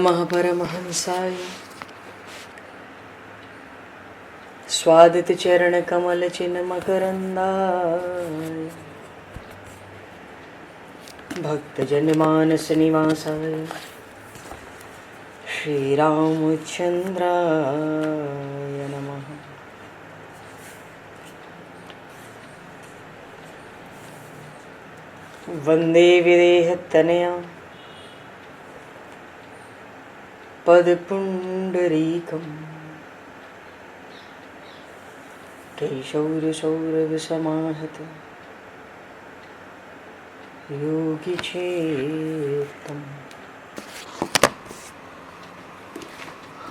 महापरमहंसाय स्वादित चरण कमल चिन्ह मकरंदाय भक्तजन मानस निवासाय श्री रामचंद्राय नमः। वंदे विदेहतनया पदपुंडरीकं केशौरसौरभसमाहत योगिचेतं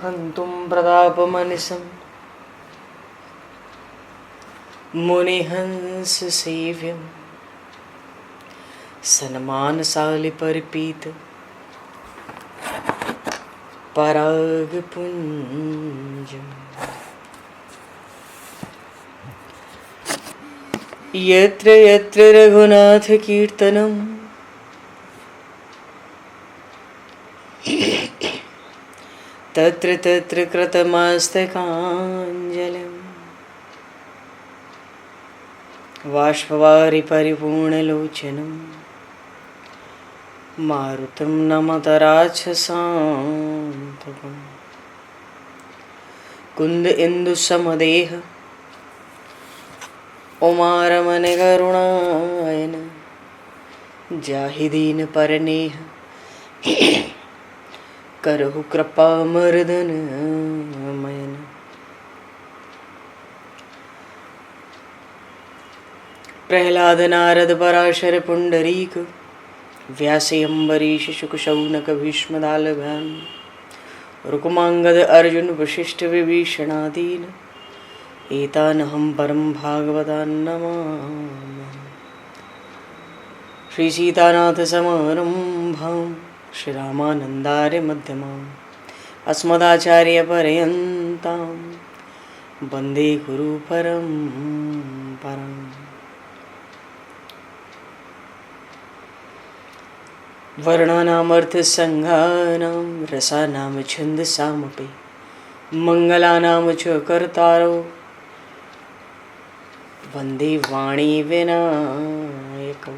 हन्तुं प्रतापमनिशं मुनिहंससेव्यं सन्मानशालिपरिपीत परागपुञ्जम् यत्र यत्र रघुनाथकीर्तनं तत्र तत्र कृतमस्तकाञ्जलिं बाष्पवारि परिपूर्णलोचनं मारुतं नमत राक्षसान्तकं कुन्द इंदुसमदेह उमारमण करुणायन जाहि दीन परनेह करहु कृपा मर्दन मयन। प्रहलाद नारद पराशर पुंडरीक व्यासे अम्बरीश शुक शौनक भीष्म दालभान रुक्मांगद अर्जुन वशिष्ठ विभीषणादीन एतानहं परम भागवतान् नमामि। श्री सीतानाथ समारंभां श्री रामानन्दार्य मध्यमाम् अस्मदाचार्य पर्यन्तां वन्दे गुरु परम्पराम्। वर्णानामर्थ संज्ञानां रसानां छन्दसामपि मंगलानां च कर्तारो वन्दे वाणी विनायकौ।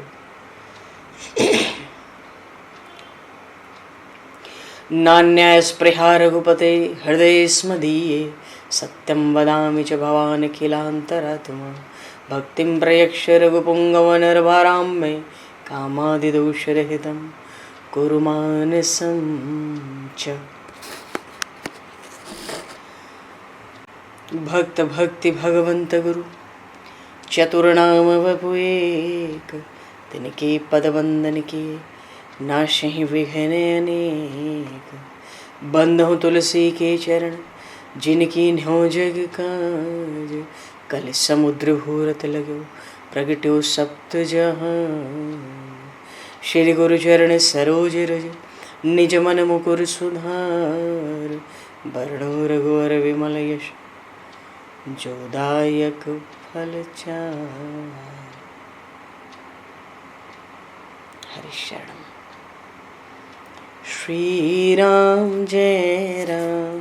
नान्यास्पृहा रघुपते हृदये स्मदीये सत्यं वदामि च भवान् किलान्तरात्मा भक्तिं प्रयक्ष रघुपुङ्गवनर्वरां मे कामादिदोषरहितं कुरु मानसं च। भक्त भक्ति भगवंत गुरु चतुर्नाम वपु एक तिनके पद वंदन के नाशहि विघ्न अनेक। बंधु तुलसी के चरण जिनकी न्यो जग काज कल समुद्र घोरत लगो प्रगट्यो सप्त जहान। श्री गुरु चरण सरोज रज निज मन मुकुर सुधार वर्णो रघुवर विमल यश जोदायक फलचार। हरिशरण श्री राम जय राम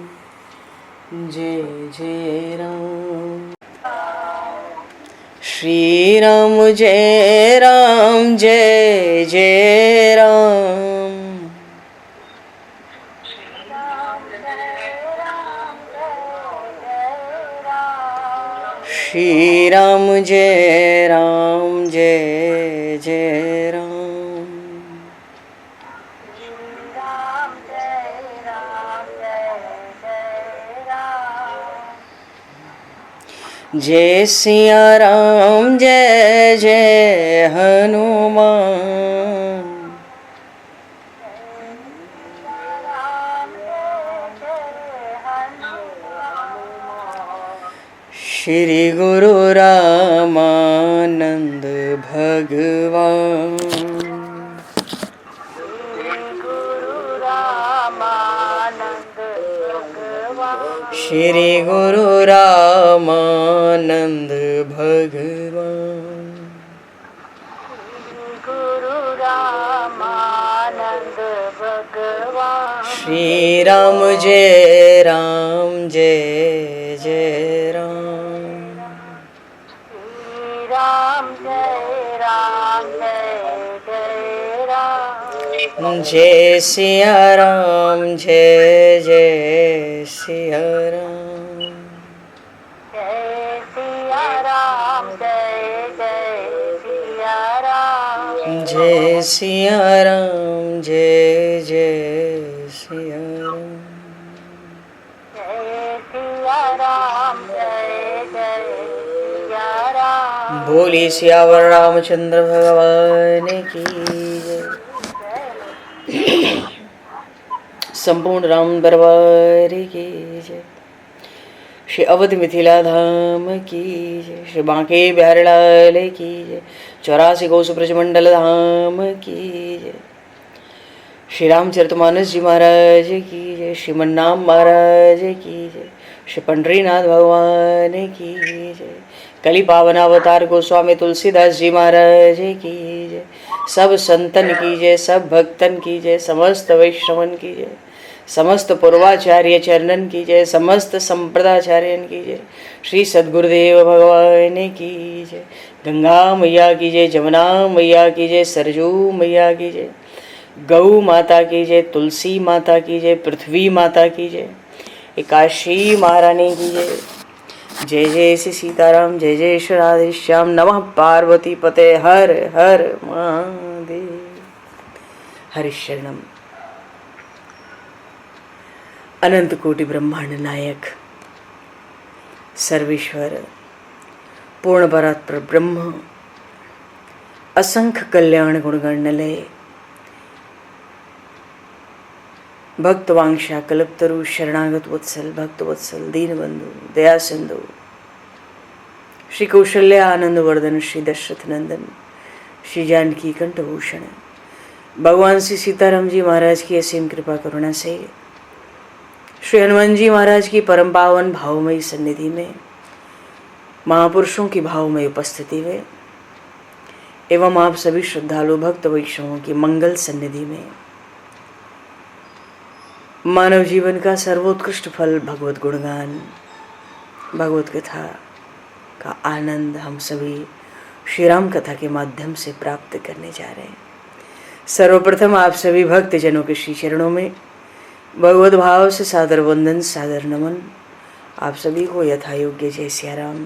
जय जय राम श्री राम जय राम जय जय राम श्री राम जय राम जय जय राम जय सिया राम जय जय हनुमान श्री गुरु रामानंद भगवान श्री गुरु रामानंद भगवान श्री राम जय राम जय जय राम। श्री राम जय जय राम। जय सिया राम जय जय सिया राम। जय सिया राम जय सिया राम। जय सिया राम जय जय सिया राम। जय सिया राम जय सिया राम। बोली सियावर रामचंद्र भगवान की जय। संपूर्ण राम दरबार की जय। श्री अवध मिथिला धाम की जय। श्री बांके बिहारी लाल की जय। 84 कोस ब्रजमंडल धाम की जय। श्री रामचरितमानस जी महाराज की जय। श्रीमन्नाम महाराज की जय। श्री पंडरीनाथ भगवान की जय। कली पावन अवतार गोस्वामी तुलसीदास जी महाराज की जय। सब संतन की जय, सब भक्तन की जय, समस्त वैष्णवन की जय, समस्त पूर्वाचार्य चरणन की जय, समस्त संप्रदाचार्यन की जय। श्री सद्गुरुदेव भगवान की जय। गंगा मैया की जय, जमुना मैया की जय, सरजू मैया की जय, गौ माता की जय, तुलसी माता की जय, पृथ्वी माता की जय, एकाशी महारानी की जय। जय जय श्री सीताराम, जय जय श्री राधेश्याम। नमः पार्वती पते हर हर महादेव। हरिशरणम। अनंत कोटि ब्रह्मांड नायक सर्वेश्वर पूर्ण परात्पर ब्रह्म असंख्य कल्याण गुणगणलय भक्तवांशा कल्पतरु शरणागत वत्सल भक्त वत्सल दीनबंधु दया सिंधु श्री कौशल्य आनंद वर्धन श्री दशरथ नंदन श्री जानकी कंठभूषण भगवान श्री सीताराम जी महाराज की असीम कृपा करुणा से श्री हनुमान जी महाराज की परम पावन भावमयी सन्निधि में महापुरुषों की भावमयी उपस्थिति में एवं आप सभी श्रद्धालु भक्त वैष्णवों की मंगल सन्निधि में मानव जीवन का सर्वोत्कृष्ट फल भगवत गुणगान भगवत कथा का आनंद हम सभी श्री राम कथा के माध्यम से प्राप्त करने जा रहे हैं। सर्वप्रथम आप सभी भक्त जनों के श्री चरणों में भगवत भाव से सादर वंदन सादर नमन। आप सभी को यथा योग्य जय सिया राम,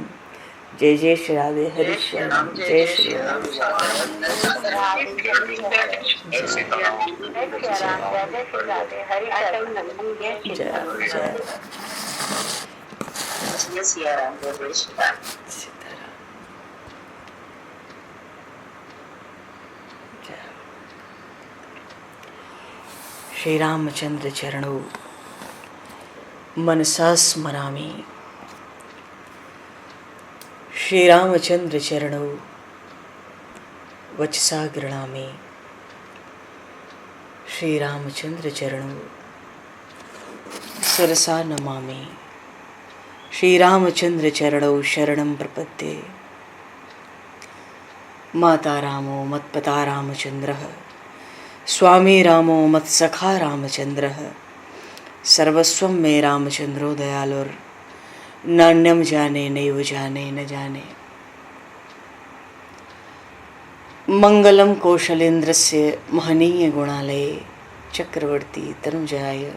जय जय श्री राधे, हरि श्याम, जय श्री राम। श्री रामचंद्र चरणों मनसा स्मरामि। श्री रामचंद्र चरणों वचसा गृणामि। श्री रामचंद्र चरणों शिरसा नमामि। श्री रामचंद्र चरणों शरणं प्रपद्ये। माता रामो मत्पता रामचंद्रः, स्वामी रामो मत्सखा रामचंद्रः, सर्वस्वं मे रामचंद्रो दयालुर, नान्यम जाने नैव जाने न जाने। मंगलम कौशलेन्द्रस्य महनीय गुणालये, चक्रवर्ती तनुजाय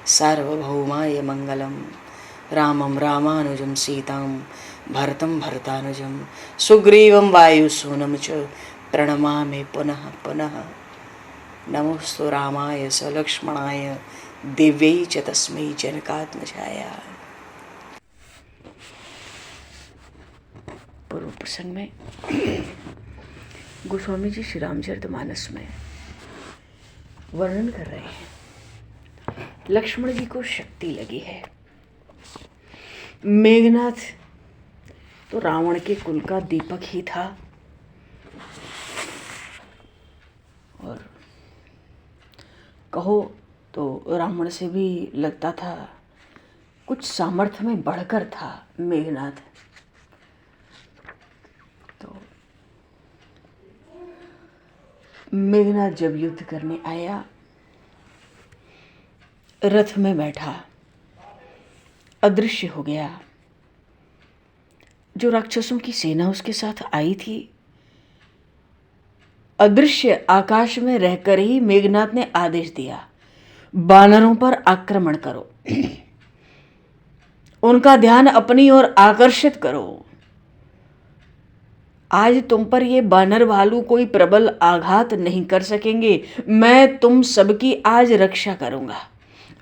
सार्वभौमाय मंगलम। रामं रामानुजं सीतां भरतं भरतानुजं, सुग्रीवं वायुसूनं च प्रणमामि पुनः पुनः। नमोस्तु रामाय स लक्ष्मणाय दिव्यै च तस्मै जनकात्मजाय। पूर्व प्रसंग में गोस्वामी जी श्री रामचरितमानस में वर्णन कर रहे हैं लक्ष्मण जी को शक्ति लगी है। मेघनाथ तो रावण के कुल का दीपक ही था और कहो तो रावण से भी लगता था कुछ सामर्थ्य में बढ़कर था मेघनाथ। तो मेघनाथ जब युद्ध करने आया रथ में बैठा, अदृश्य हो गया। जो राक्षसों की सेना उसके साथ आई थी, अदृश्य आकाश में रहकर ही मेघनाथ ने आदेश दिया, बानरों पर आक्रमण करो, उनका ध्यान अपनी ओर आकर्षित करो। आज तुम पर ये बानर भालू कोई प्रबल आघात नहीं कर सकेंगे, मैं तुम सबकी आज रक्षा करूंगा।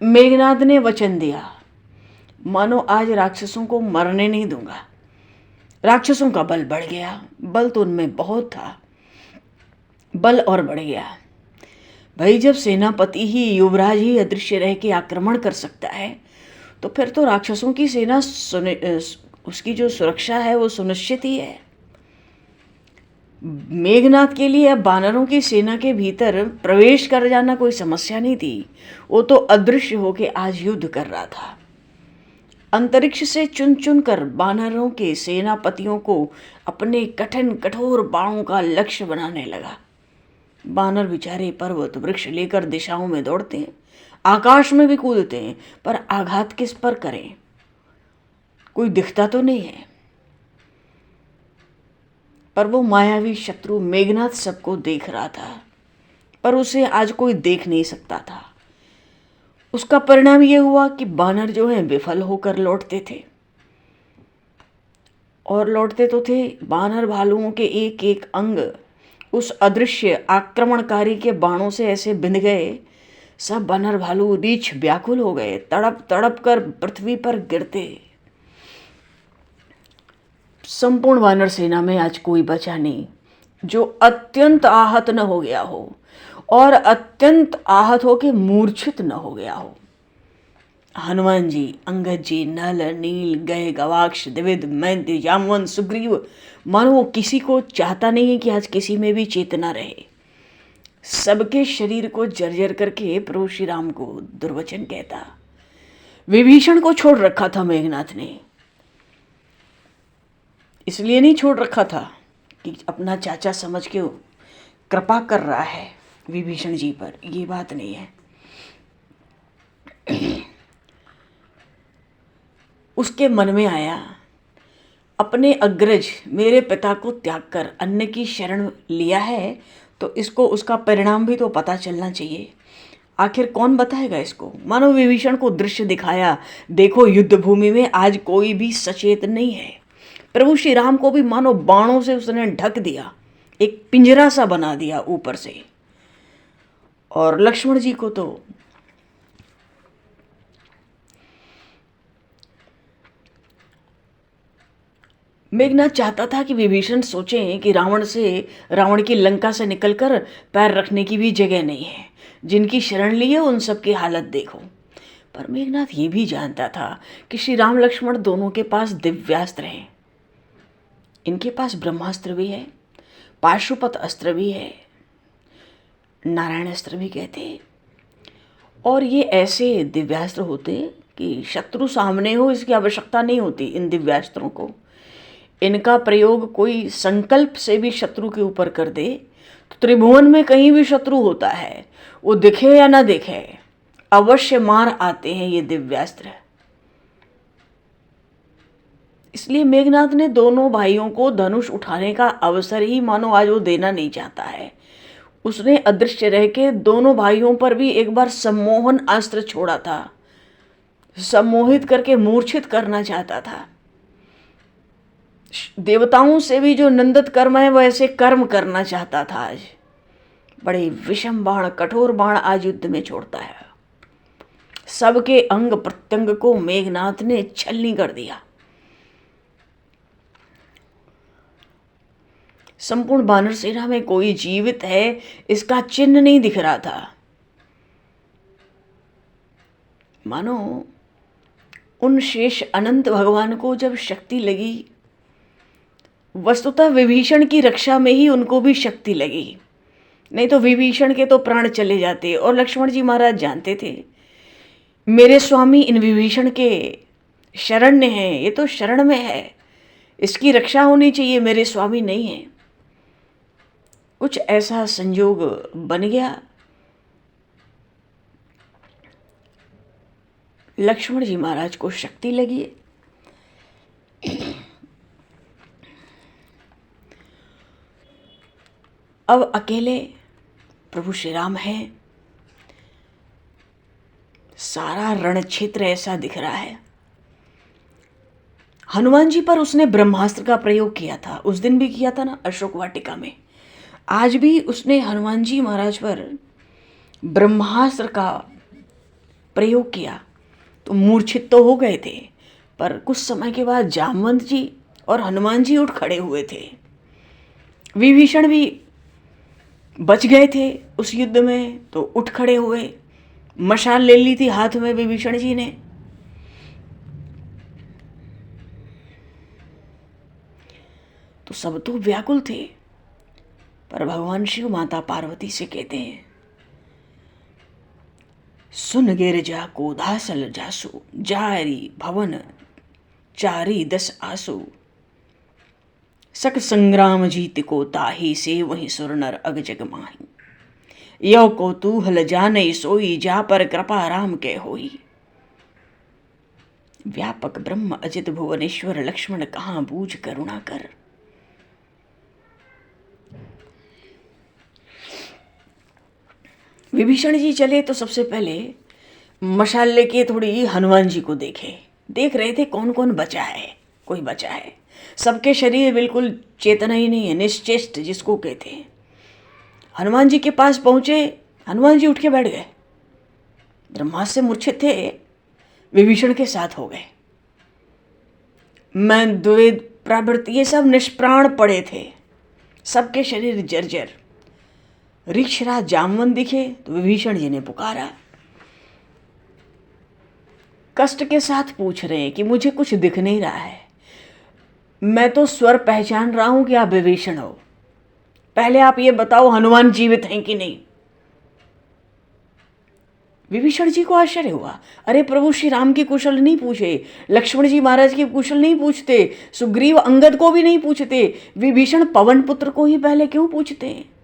मेघनाथ ने वचन दिया, मानो आज राक्षसों को मरने नहीं दूंगा। राक्षसों का बल बढ़ गया, बल तो उनमें बहुत था, बल और बढ़ गया। भाई जब सेनापति ही, युवराज ही अदृश्य रह के आक्रमण कर सकता है, तो फिर तो राक्षसों की सेना उसकी जो सुरक्षा है वो सुनिश्चित ही है। मेघनाथ के लिए अब बानरों की सेना के भीतर प्रवेश कर जाना कोई समस्या नहीं थी। वो तो अदृश्य होके आज युद्ध कर रहा था। अंतरिक्ष से चुन चुन कर बानरों के सेनापतियों को अपने कठिन कठोर बाणों का लक्ष्य बनाने लगा। बानर बेचारे पर्वत वृक्ष लेकर दिशाओं में दौड़ते हैं, आकाश में भी कूदते हैं, पर आघात किस पर करें, कोई दिखता तो नहीं है। पर वो मायावी शत्रु मेघनाथ सबको देख रहा था, पर उसे आज कोई देख नहीं सकता था। उसका परिणाम यह हुआ कि बानर जो हैं विफल होकर लौटते थे, और लौटते तो थे, बानर भालुओं के एक एक अंग उस अदृश्य आक्रमणकारी के बाणों से ऐसे बिंध गए, सब बानर भालू रीछ व्याकुल हो गए, तड़प तड़प कर पृथ्वी पर गिरते। संपूर्ण वानर सेना में आज कोई बचा नहीं जो अत्यंत आहत न हो गया हो, और अत्यंत आहत हो के मूर्छित न हो गया हो। हनुमान जी, अंगद जी, नल, नील, गय, गवाक्ष, द्विविद, मैंद्य, जामवंत, सुग्रीव, मानो वो किसी को चाहता नहीं है कि आज किसी में भी चेतना रहे। सबके शरीर को जर्जर करके प्रभु श्री राम को दुर्वचन कहता। विभीषण को छोड़ रखा था मेघनाथ ने, इसलिए नहीं छोड़ रखा था कि अपना चाचा समझ के कृपा कर रहा है विभीषण जी पर, ये बात नहीं है। उसके मन में आया, अपने अग्रज मेरे पिता को त्याग कर अन्य की शरण लिया है, तो इसको उसका परिणाम भी तो पता चलना चाहिए। आखिर कौन बताएगा इसको। मानो विभीषण को दृश्य दिखाया, देखो युद्ध भूमि में आज कोई भी सचेत नहीं है। प्रभु श्री राम को भी मानो बाणों से उसने ढक दिया, एक पिंजरा सा बना दिया ऊपर से। और लक्ष्मण जी को तो मेघनाथ चाहता था कि विभीषण सोचें कि रावण की लंका से निकलकर पैर रखने की भी जगह नहीं है, जिनकी शरण ली है उन सब की हालत देखो। पर मेघनाथ ये भी जानता था कि श्री राम लक्ष्मण दोनों के पास दिव्यास्त्र हैं। इनके पास ब्रह्मास्त्र भी है, पाशुपत अस्त्र भी है, नारायण अस्त्र भी कहते हैं। और ये ऐसे दिव्यास्त्र होते कि शत्रु सामने हो इसकी आवश्यकता नहीं होती इन दिव्यास्त्रों को। इनका प्रयोग कोई संकल्प से भी शत्रु के ऊपर कर दे तो त्रिभुवन में कहीं भी शत्रु होता है, वो दिखे या ना दिखे, अवश्य मार आते हैं ये दिव्यास्त्र। इसलिए मेघनाथ ने दोनों भाइयों को धनुष उठाने का अवसर ही मानो आज वो देना नहीं चाहता है। उसने अदृश्य रह के दोनों भाइयों पर भी एक बार सम्मोहन अस्त्र छोड़ा था, सम्मोहित करके मूर्छित करना चाहता था। देवताओं से भी जो नंदित कर्म है वैसे कर्म करना चाहता था। आज बड़े विषम बाण, कठोर बाण आज युद्ध में छोड़ता है। सबके अंग प्रत्यंग को मेघनाथ ने छलनी कर दिया। संपूर्ण बानर सेना में कोई जीवित है इसका चिन्ह नहीं दिख रहा था। मानो उन शेष अनंत भगवान को जब शक्ति लगी, वस्तुतः विभीषण की रक्षा में ही उनको भी शक्ति लगी, नहीं तो विभीषण के तो प्राण चले जाते। और लक्ष्मण जी महाराज जानते थे मेरे स्वामी इन विभीषण के शरण्य हैं, ये तो शरण में है, इसकी रक्षा होनी चाहिए, मेरे स्वामी नहीं है। कुछ ऐसा संयोग बन गया। लक्ष्मण जी महाराज को शक्ति लगी है। अब अकेले प्रभु श्री राम हैं। सारा रण क्षेत्र ऐसा दिख रहा है। हनुमान जी पर उसने ब्रह्मास्त्र का प्रयोग किया था, उस दिन भी किया था ना अशोक वाटिका में। आज भी उसने हनुमान जी महाराज पर ब्रह्मास्त्र का प्रयोग किया तो मूर्छित तो हो गए थे, पर कुछ समय के बाद जामवंत जी और हनुमान जी उठ खड़े हुए थे। विभीषण भी बच गए थे उस युद्ध में तो उठ खड़े हुए। मशाल ले ली थी हाथ में विभीषण जी ने। तो सब तो व्याकुल थे, पर भगवान शिव माता पार्वती से कहते हैं, सुन गिरजा को धासल जासु, जारी भवन चारी दस आसु, सक संग्राम जीत को ताही से वही सुर नर अग जग माही, यो कौतूहल जाने सोई, जा पर कृपा राम के होई, व्यापक ब्रह्म अजित भुवनेश्वर, लक्ष्मण कहाँ बूझ करुणा कर। विभीषण जी चले तो सबसे पहले मशाल लेके थोड़ी हनुमान जी को देख रहे थे कौन कौन बचा है। कोई बचा है, सबके शरीर बिल्कुल चेतना ही नहीं है, निश्चेष्ट जिसको कहते हैं। हनुमान जी के पास पहुंचे, हनुमान जी उठ के बैठ गए। ब्रह्मास्त्र से मूर्छित थे, विभीषण के साथ हो गए। मैं द्वेद प्रावृत्ति ये सब निष्प्राण पड़े थे, सबके शरीर जर्जर। ऋक्षराज जामवंत दिखे तो विभीषण जी ने पुकारा, कष्ट के साथ पूछ रहे हैं कि मुझे कुछ दिख नहीं रहा है, मैं तो स्वर पहचान रहा हूं कि आप विभीषण हो, पहले आप ये बताओ हनुमान जीवित हैं कि नहीं। विभीषण जी को आश्चर्य हुआ, अरे प्रभु श्री राम की कुशल नहीं पूछे, लक्ष्मण जी महाराज की कुशल नहीं पूछते, सुग्रीव अंगद को भी नहीं पूछते, विभीषण पवन पुत्र को ही पहले क्यों पूछते हैं।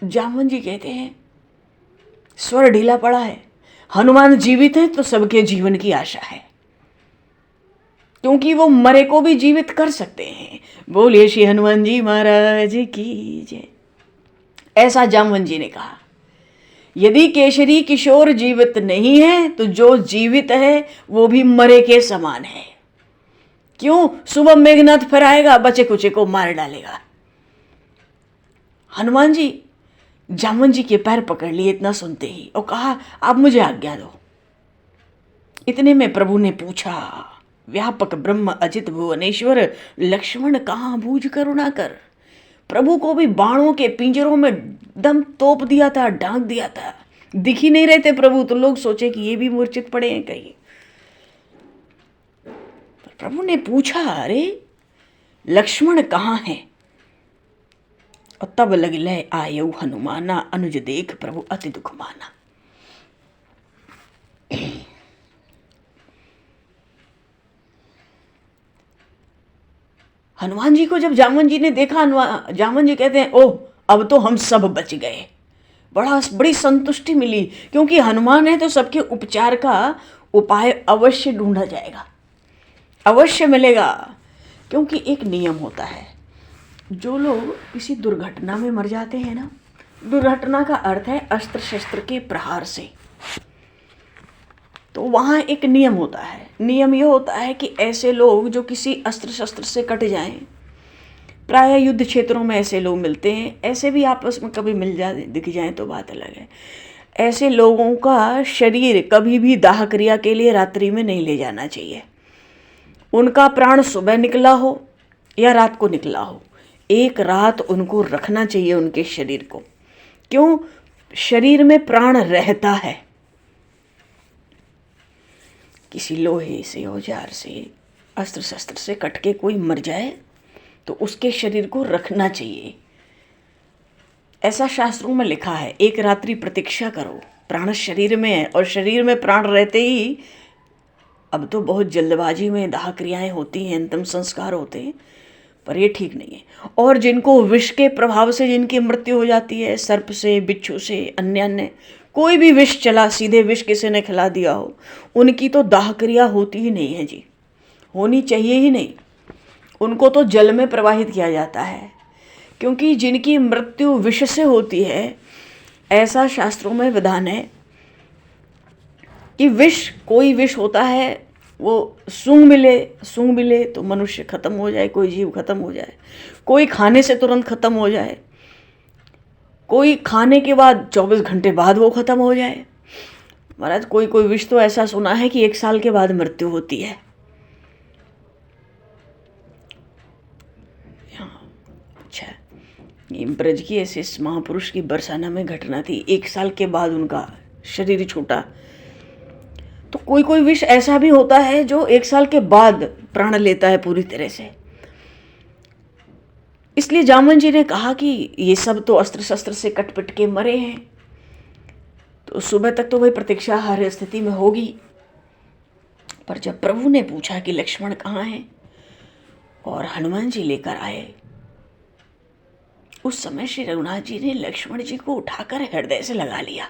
जामवंत जी कहते हैं स्वर ढीला पड़ा है, हनुमान जीवित हैं तो सबके जीवन की आशा है, क्योंकि वो मरे को भी जीवित कर सकते हैं। बोलिए श्री हनुमान जी महाराज की जय। ऐसा जामवंत जी ने कहा। यदि केशरी किशोर जीवित नहीं है तो जो जीवित है वो भी मरे के समान है। क्यों? सुबह मेघनाथ फिर आएगा, बचे कुचे को मार डालेगा। हनुमान जी जामवंत जी के पैर पकड़ लिए इतना सुनते ही और कहा, आप मुझे आज्ञा दो। इतने में प्रभु ने पूछा, व्यापक ब्रह्म अजित भुवनेश्वर, लक्ष्मण कहाँ बूझ करुणा कर। प्रभु को भी बाणों के पिंजरों में दम तोप दिया था, ढांक दिया था, दिख ही नहीं रहे थे प्रभु, तो लोग सोचे कि ये भी मूर्छित पड़े हैं कहीं। प्रभु ने पूछा, अरे लक्ष्मण कहाँ है? और तब लगिले आयु हनुमाना, अनुज देख प्रभु अति दुख माना। हनुमान जी को जब जामवंत जी ने देखा, जामवंत जी कहते हैं, ओह अब तो हम सब बच गए। बड़ी संतुष्टि मिली, क्योंकि हनुमान है तो सबके उपचार का उपाय अवश्य ढूंढा जाएगा, अवश्य मिलेगा। क्योंकि एक नियम होता है, जो लोग किसी दुर्घटना में मर जाते हैं ना, दुर्घटना का अर्थ है अस्त्र शस्त्र के प्रहार से, तो वहाँ एक नियम होता है। नियम ये होता है कि ऐसे लोग जो किसी अस्त्र शस्त्र से कट जाएं, प्रायः युद्ध क्षेत्रों में ऐसे लोग मिलते हैं, ऐसे भी आपस में कभी मिल जाए दिख जाएं तो बात अलग है। ऐसे लोगों का शरीर कभी भी दाह क्रिया के लिए रात्रि में नहीं ले जाना चाहिए। उनका प्राण सुबह निकला हो या रात को निकला हो, एक रात उनको रखना चाहिए उनके शरीर को। क्यों? शरीर में प्राण रहता है। किसी लोहे से, औजार से, अस्त्र शस्त्र से कट के कोई मर जाए तो उसके शरीर को रखना चाहिए। ऐसा शास्त्रों में लिखा है, एक रात्रि प्रतीक्षा करो, प्राण शरीर में है और शरीर में प्राण रहते ही, अब तो बहुत जल्दबाजी में दाह क्रियाएं होती हैं, अंतिम संस्कार होते हैं, पर ये ठीक नहीं है। और जिनको विष के प्रभाव से जिनकी मृत्यु हो जाती है, सर्प से, बिच्छू से, अन्य अन्य कोई भी विष चला, सीधे विष किसी ने खिला दिया हो, उनकी तो दाह क्रिया होती ही नहीं है जी, होनी चाहिए ही नहीं। उनको तो जल में प्रवाहित किया जाता है, क्योंकि जिनकी मृत्यु विष से होती है, ऐसा शास्त्रों में विधान है कि विष, कोई विष होता है वो सूंघ मिले तो मनुष्य खत्म हो जाए, कोई जीव खत्म हो जाए, कोई खाने से तुरंत खत्म हो जाए, कोई खाने के बाद 24 घंटे बाद वो खत्म हो जाए। महाराज कोई कोई विष तो ऐसा सुना है कि 1 साल के बाद मृत्यु होती है। अच्छा, ये ब्रज की ऐसे इस महापुरुष की बरसाना में घटना थी, 1 साल के बाद उनका शरीर छूटा। तो कोई कोई विष ऐसा भी होता है जो 1 साल के बाद प्राण लेता है पूरी तरह से। इसलिए जामवन जी ने कहा कि ये सब तो अस्त्र शस्त्र से कटपिट के मरे हैं, तो सुबह तक तो वही प्रतीक्षाहार स्थिति में होगी। पर जब प्रभु ने पूछा कि लक्ष्मण कहाँ हैं, और हनुमान जी लेकर आए, उस समय श्री रघुनाथ जी ने लक्ष्मण जी को उठाकर हृदय से लगा लिया।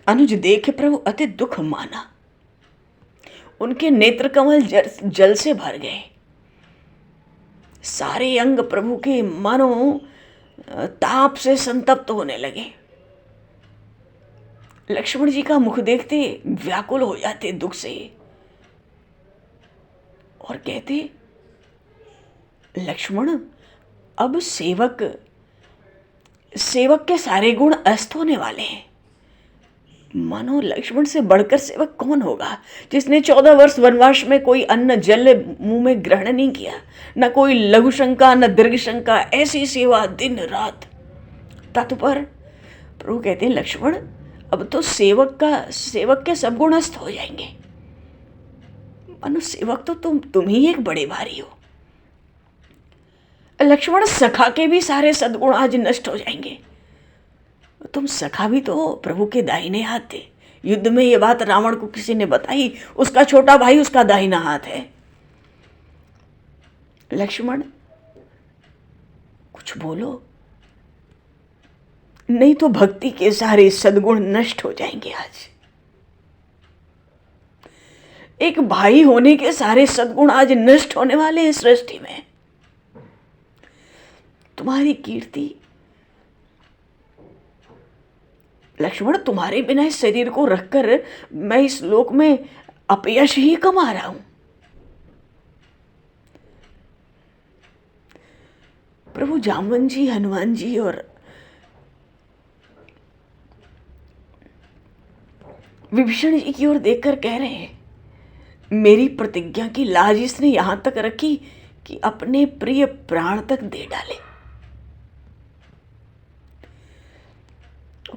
अनुज देख प्रभु अति दुख माना, उनके नेत्र कमल जल से भर गए, सारे अंग प्रभु के मानो ताप से संतप्त होने लगे। लक्ष्मण जी का मुख देखते व्याकुल हो जाते दुख से, और कहते, लक्ष्मण अब सेवक के सारे गुण अस्त होने वाले हैं। मानो लक्ष्मण से बढ़कर सेवक कौन होगा, जिसने 14 वर्ष वनवास में कोई अन्न जल मुंह में ग्रहण नहीं किया, न कोई लघु शंका न दीर्घ शंका, ऐसी सेवा दिन रात। तत्पर प्रभु कहते हैं, लक्ष्मण अब तो सेवक के सब गुण अस्त हो जाएंगे। मानो सेवक तो तुम ही एक बड़े भारी हो। लक्ष्मण सखा के भी सारे सद्गुण आज नष्ट हो जाएंगे। तुम सखा भी तो प्रभु के दाहिने हाथ थे। युद्ध में ये बात रावण को किसी ने बताई, उसका छोटा भाई उसका दाहिना हाथ है। लक्ष्मण कुछ बोलो, नहीं तो भक्ति के सारे सद्गुण नष्ट हो जाएंगे। आज एक भाई होने के सारे सद्गुण आज नष्ट होने वाले हैं सृष्टि में। तुम्हारी कीर्ति लक्ष्मण, तुम्हारे बिना इस शरीर को रखकर मैं इस लोक में अपयश ही कमा रहा हूं। प्रभु जामवन जी, हनुमान जी और विभीषण जी की ओर देखकर कह रहे हैं, मेरी प्रतिज्ञा की लाज इसने यहां तक रखी कि अपने प्रिय प्राण तक दे डाले।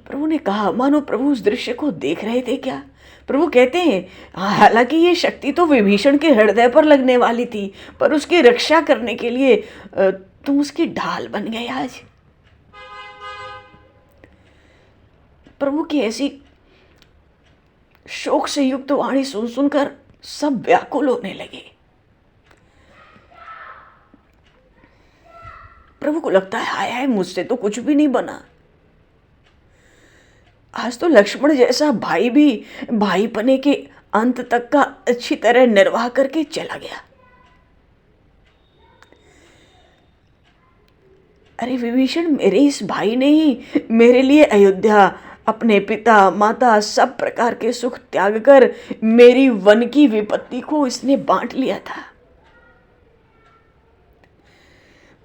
प्रभु ने कहा, मानो प्रभु उस दृश्य को देख रहे थे क्या। प्रभु कहते हैं, हालांकि ये शक्ति तो विभीषण के हृदय पर लगने वाली थी, पर उसकी रक्षा करने के लिए तुम उसकी ढाल बन गए। आज प्रभु की ऐसी शोक से युक्त वाणी सुन सुनकर सब व्याकुल होने लगे। प्रभु को लगता है, हाय हाय, मुझसे तो कुछ भी नहीं बना। आज तो लक्ष्मण जैसा भाई भी भाईपने के अंत तक का अच्छी तरह निर्वाह करके चला गया। अरे विभीषण, मेरे इस भाई ने ही मेरे लिए अयोध्या, अपने पिता माता सब प्रकार के सुख त्याग कर मेरी वन की विपत्ति को इसने बांट लिया था।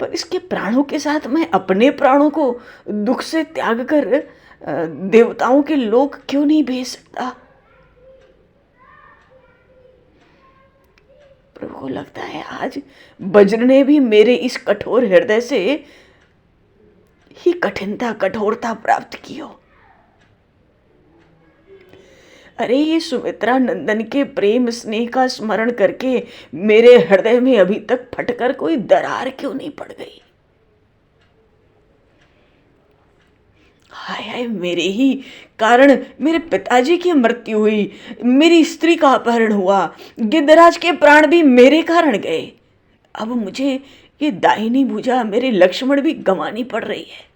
पर इसके प्राणों के साथ मैं अपने प्राणों को दुख से त्याग कर देवताओं के लोक क्यों नहीं भेज सकता। प्रभु को लगता है, आज वज्र ने भी मेरे इस कठोर हृदय से ही कठोरता प्राप्त की हो। अरे ये सुमित्रा नंदन के प्रेम स्नेह का स्मरण करके मेरे हृदय में अभी तक फटकर कोई दरार क्यों नहीं पड़ गई। हाय हाय, मेरे ही कारण मेरे पिताजी की मृत्यु हुई, मेरी स्त्री का अपहरण हुआ, गिद्धराज के प्राण भी मेरे कारण गए। अब मुझे ये दाहिनी भुजा मेरे लक्ष्मण भी गंवानी पड़ रही है।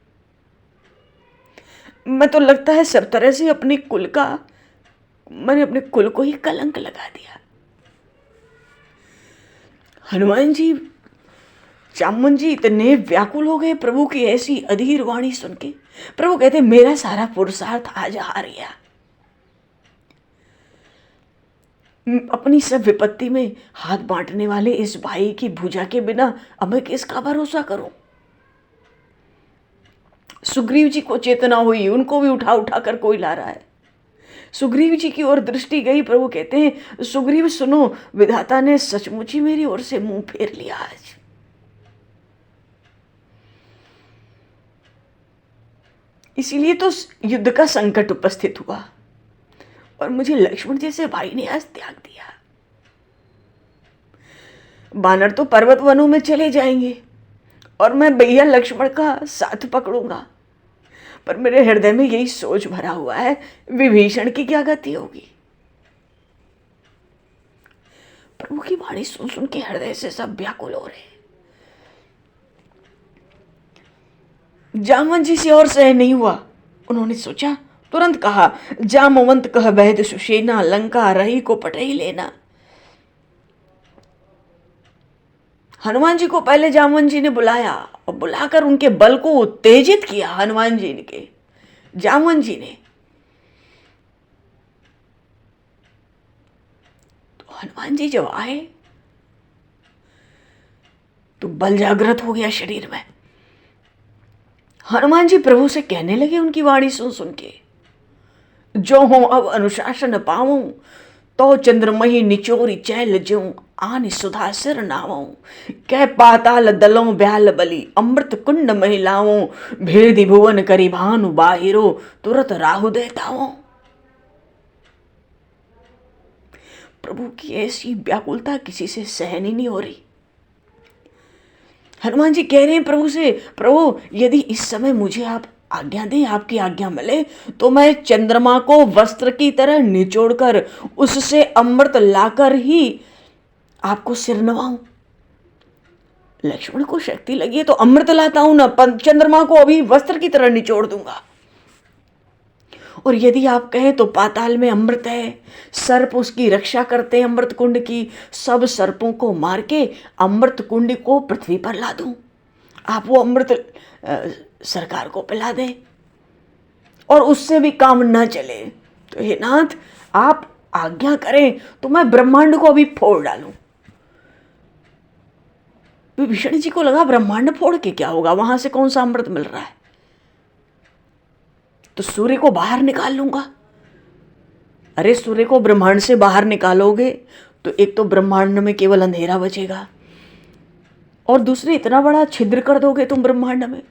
मैं तो लगता है सब तरह से मैंने अपने कुल को ही कलंक लगा दिया। हनुमान जी, जामुन जी इतने व्याकुल हो गए प्रभु की ऐसी अधीर वाणी सुन के। प्रभु कहते मेरा सारा पुरुषार्थ आज हार गया। अपनी सब विपत्ति में हाथ बांटने वाले इस भाई की भुजा के बिना अब मैं किसका भरोसा करूं। सुग्रीव जी को चेतना हुई, उनको भी उठा उठा कर कोई ला रहा है। सुग्रीव जी की ओर दृष्टि गई। प्रभु कहते हैं सुग्रीव सुनो, विधाता ने सचमुच ही मेरी ओर से मुंह फेर लिया आज। इसीलिए तो युद्ध का संकट उपस्थित हुआ और मुझे लक्ष्मण जैसे भाई ने आज त्याग दिया। बानर तो पर्वत वनों में चले जाएंगे और मैं भैया लक्ष्मण का साथ पकड़ूंगा, पर मेरे हृदय में यही सोच भरा हुआ है विभीषण की क्या गति होगी। प्रभु की वाणी सुन सुन के हृदय से सब व्याकुल हो रहे। जामवंत जी से और सहन नहीं हुआ। उन्होंने सोचा, तुरंत कहा, जामवंत कह वैद सुषेना, लंका रही को पटई लेना। हनुमान जी को पहले जामवंत जी ने बुलाया और बुलाकर उनके बल को उत्तेजित किया। हनुमान जी के जामवंत जी ने तो हनुमान जी जब आए तो बल जागृत हो गया शरीर में। हनुमान जी प्रभु से कहने लगे उनकी वाणी सुन सुन के, जो हूं अब अनुशासन पाऊं, तो चंद्रमही निचोरी चैल ज्यों, आन सुधा सिर नावों, कह पाताल दलों ब्याल बली, अमृत कुंड महिलाओं, भेदि भुवन करी भानु बाहिरो, तुरत राहु देताओं। प्रभु की ऐसी व्याकुलता किसी से सहन ही नहीं हो रही। हनुमान जी कह रहे हैं प्रभु से, प्रभु यदि इस समय मुझे आप आज्ञा दें, आपकी आज्ञा मिले, तो मैं चंद्रमा को वस्त्र की तरह निचोड़कर उससे अमृत लाकर ही आपको सिर नवाऊं। लक्ष्मण को शक्ति लगी है तो अमृत लाता हूं ना, चंद्रमा को अभी वस्त्र की तरह निचोड़ दूंगा। और यदि आप कहें तो पाताल में अमृत है, सर्प उसकी रक्षा करते हैं अमृत कुंड की, सब सर्पों को मार के अमृत कुंड को पृथ्वी पर ला दूं, आप वो अमृत सरकार को पिला दें और उससे भी काम न चले तो हे नाथ आप आज्ञा करें तो मैं ब्रह्मांड को अभी फोड़ डालूं। विभीषण जी को लगा ब्रह्मांड फोड़ के क्या होगा, वहां से कौन सा अमृत मिल रहा है, तो सूर्य को बाहर निकाल लूंगा। अरे सूर्य को ब्रह्मांड से बाहर निकालोगे तो एक तो ब्रह्मांड में केवल अंधेरा बचेगा और दूसरे इतना बड़ा छिद्र कर दोगे तुम ब्रह्मांड में।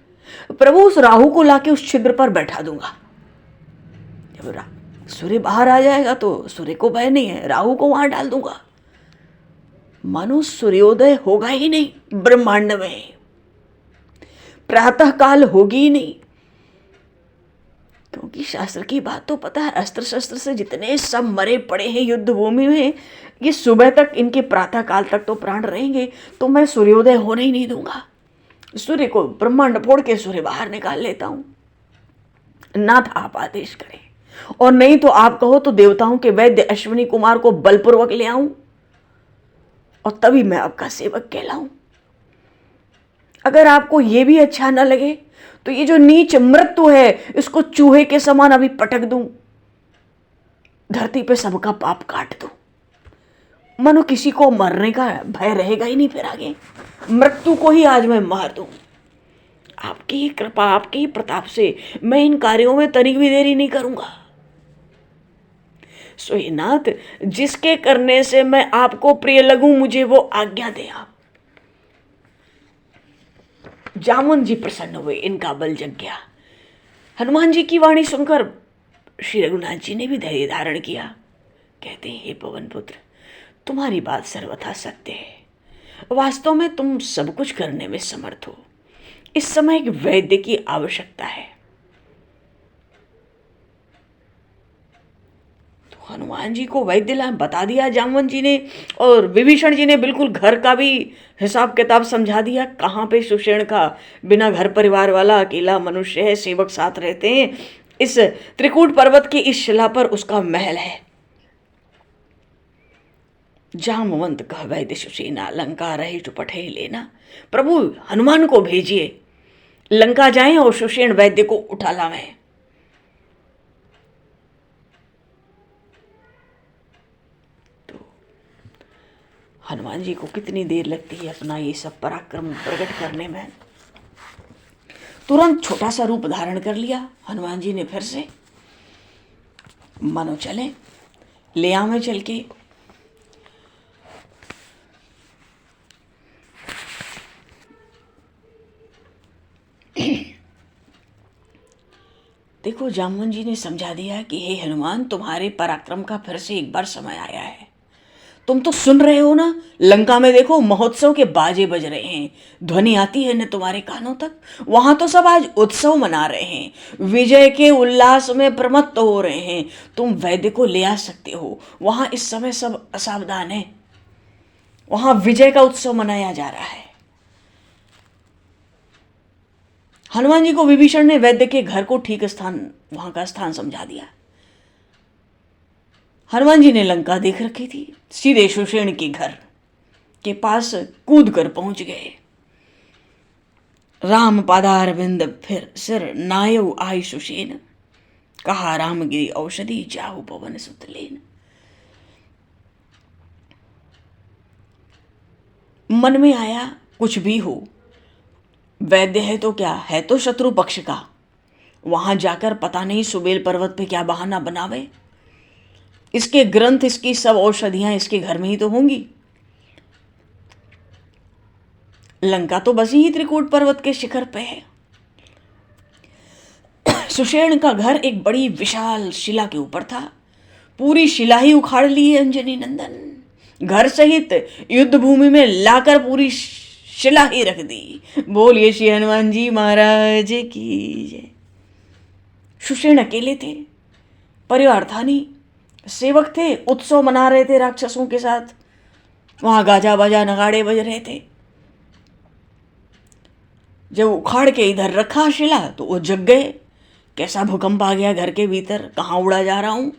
प्रभु उस राहु को लाके उस छिद्र पर बैठा दूंगा। जब सूर्य बाहर आ जाएगा तो सूर्य को भय नहीं है, राहु को वहां डाल दूंगा। मानो सूर्योदय होगा ही नहीं ब्रह्मांड में, प्रातः काल होगी ही नहीं, क्योंकि शास्त्र की बात तो पता है, अस्त्र शस्त्र से जितने सब मरे पड़े हैं युद्ध भूमि में, ये सुबह तक इनके प्रातः काल तक तो प्राण रहेंगे, तो मैं सूर्योदय होने ही नहीं दूंगा। सूर्य को ब्रह्मांड फोड़ के सूर्य बाहर निकाल लेता हूं। नाथ आप आदेश करें, और नहीं तो आप कहो तो देवताओं के वैद्य अश्विनी कुमार को बलपूर्वक ले आऊं और तभी मैं आपका सेवक कहलाऊं। अगर आपको यह भी अच्छा न लगे तो ये जो नीच मृत्यु है इसको चूहे के समान अभी पटक दूं, धरती पे सबका पाप काट दूं, मानो किसी को मरने का भय रहेगा ही नहीं, फिर आगे मृत्यु को ही आज मैं मार दूं। आपकी ही कृपा, आपके ही प्रताप से मैं इन कार्यों में तनिक भी देरी नहीं करूंगा। सो हे नाथ, जिसके करने से मैं आपको प्रिय लगूं मुझे वो आज्ञा दे आप। जामुन जी प्रसन्न हुए, इनका बल जग गया। हनुमान जी की वाणी सुनकर श्री रघुनाथ जी ने भी धैर्य धारण किया। कहते हैं हे पवन पुत्र, तुम्हारी बात सर्वथा सत्य है, वास्तव में तुम सब कुछ करने में समर्थ हो। इस समय एक वैद्य की आवश्यकता है। तो हनुमान जी को वैद्य ला बता दिया जामवंत जी ने, और विभीषण जी ने बिल्कुल घर का भी हिसाब किताब समझा दिया। कहाँ पे सुषेण का बिना घर परिवार वाला अकेला मनुष्य है, सेवक साथ रहते हैं। इस त्रिकूट पर्वत की इस शिला पर उसका महल है। जामवंत कह वैद्य सुसेना लंका रहे चुपटे लेना। प्रभु हनुमान को भेजिए, लंका जाएं और सुषेण वैद्य को उठा लावें। तो हनुमान जी को कितनी देर लगती है अपना ये सब पराक्रम प्रकट करने में। तुरंत छोटा सा रूप धारण कर लिया हनुमान जी ने फिर से। मानो चले ले आवे चल के। देखो जामवंत जी ने समझा दिया कि हे हनुमान, तुम्हारे पराक्रम का फिर से एक बार समय आया है। तुम तो सुन रहे हो ना, लंका में देखो महोत्सव के बाजे बज रहे हैं, ध्वनि आती है न तुम्हारे कानों तक। वहां तो सब आज उत्सव मना रहे हैं, विजय के उल्लास में प्रमत्त हो रहे हैं। तुम वैद्य को ले आ सकते हो। वहां इस समय सब असावधान है, वहां विजय का उत्सव मनाया जा रहा है। हनुमान जी को विभीषण ने वैद्य के घर को ठीक स्थान, वहां का स्थान समझा दिया। हनुमान जी ने लंका देख रखी थी, सीधे सुषेण के घर के पास कूद कर पहुंच गए। राम पादार बिंद फिर सिर नायव आई सुषेण, कहा रामगिरी औषधि जाहु पवन सुत लेन। मन में आया कुछ भी हो, वैद्य है तो क्या है, तो शत्रु पक्ष का। वहां जाकर पता नहीं सुबेल पर्वत पे क्या बहाना बनावे। इसके ग्रंथ, इसकी सब औषधियां इसके घर में ही तो होंगी। लंका तो बसी ही त्रिकूट पर्वत के शिखर पे है। सुषेण का घर एक बड़ी विशाल शिला के ऊपर था। पूरी शिला ही उखाड़ ली है अंजनी नंदन, घर सहित युद्ध भूमि में लाकर पूरी शिला ही रख दी। बोलिए श्री हनुमान जी महाराज की जय। सुषेण अकेले थे, परिवार था नहीं, सेवक थे, उत्सव मना रहे थे राक्षसों के साथ। वहां गाजा बाजा नगाड़े बज रहे थे। जब उखाड़ के इधर रखा शिला तो वो जग गए। कैसा भूकंप आ गया घर के भीतर, कहाँ उड़ा जा रहा हूं।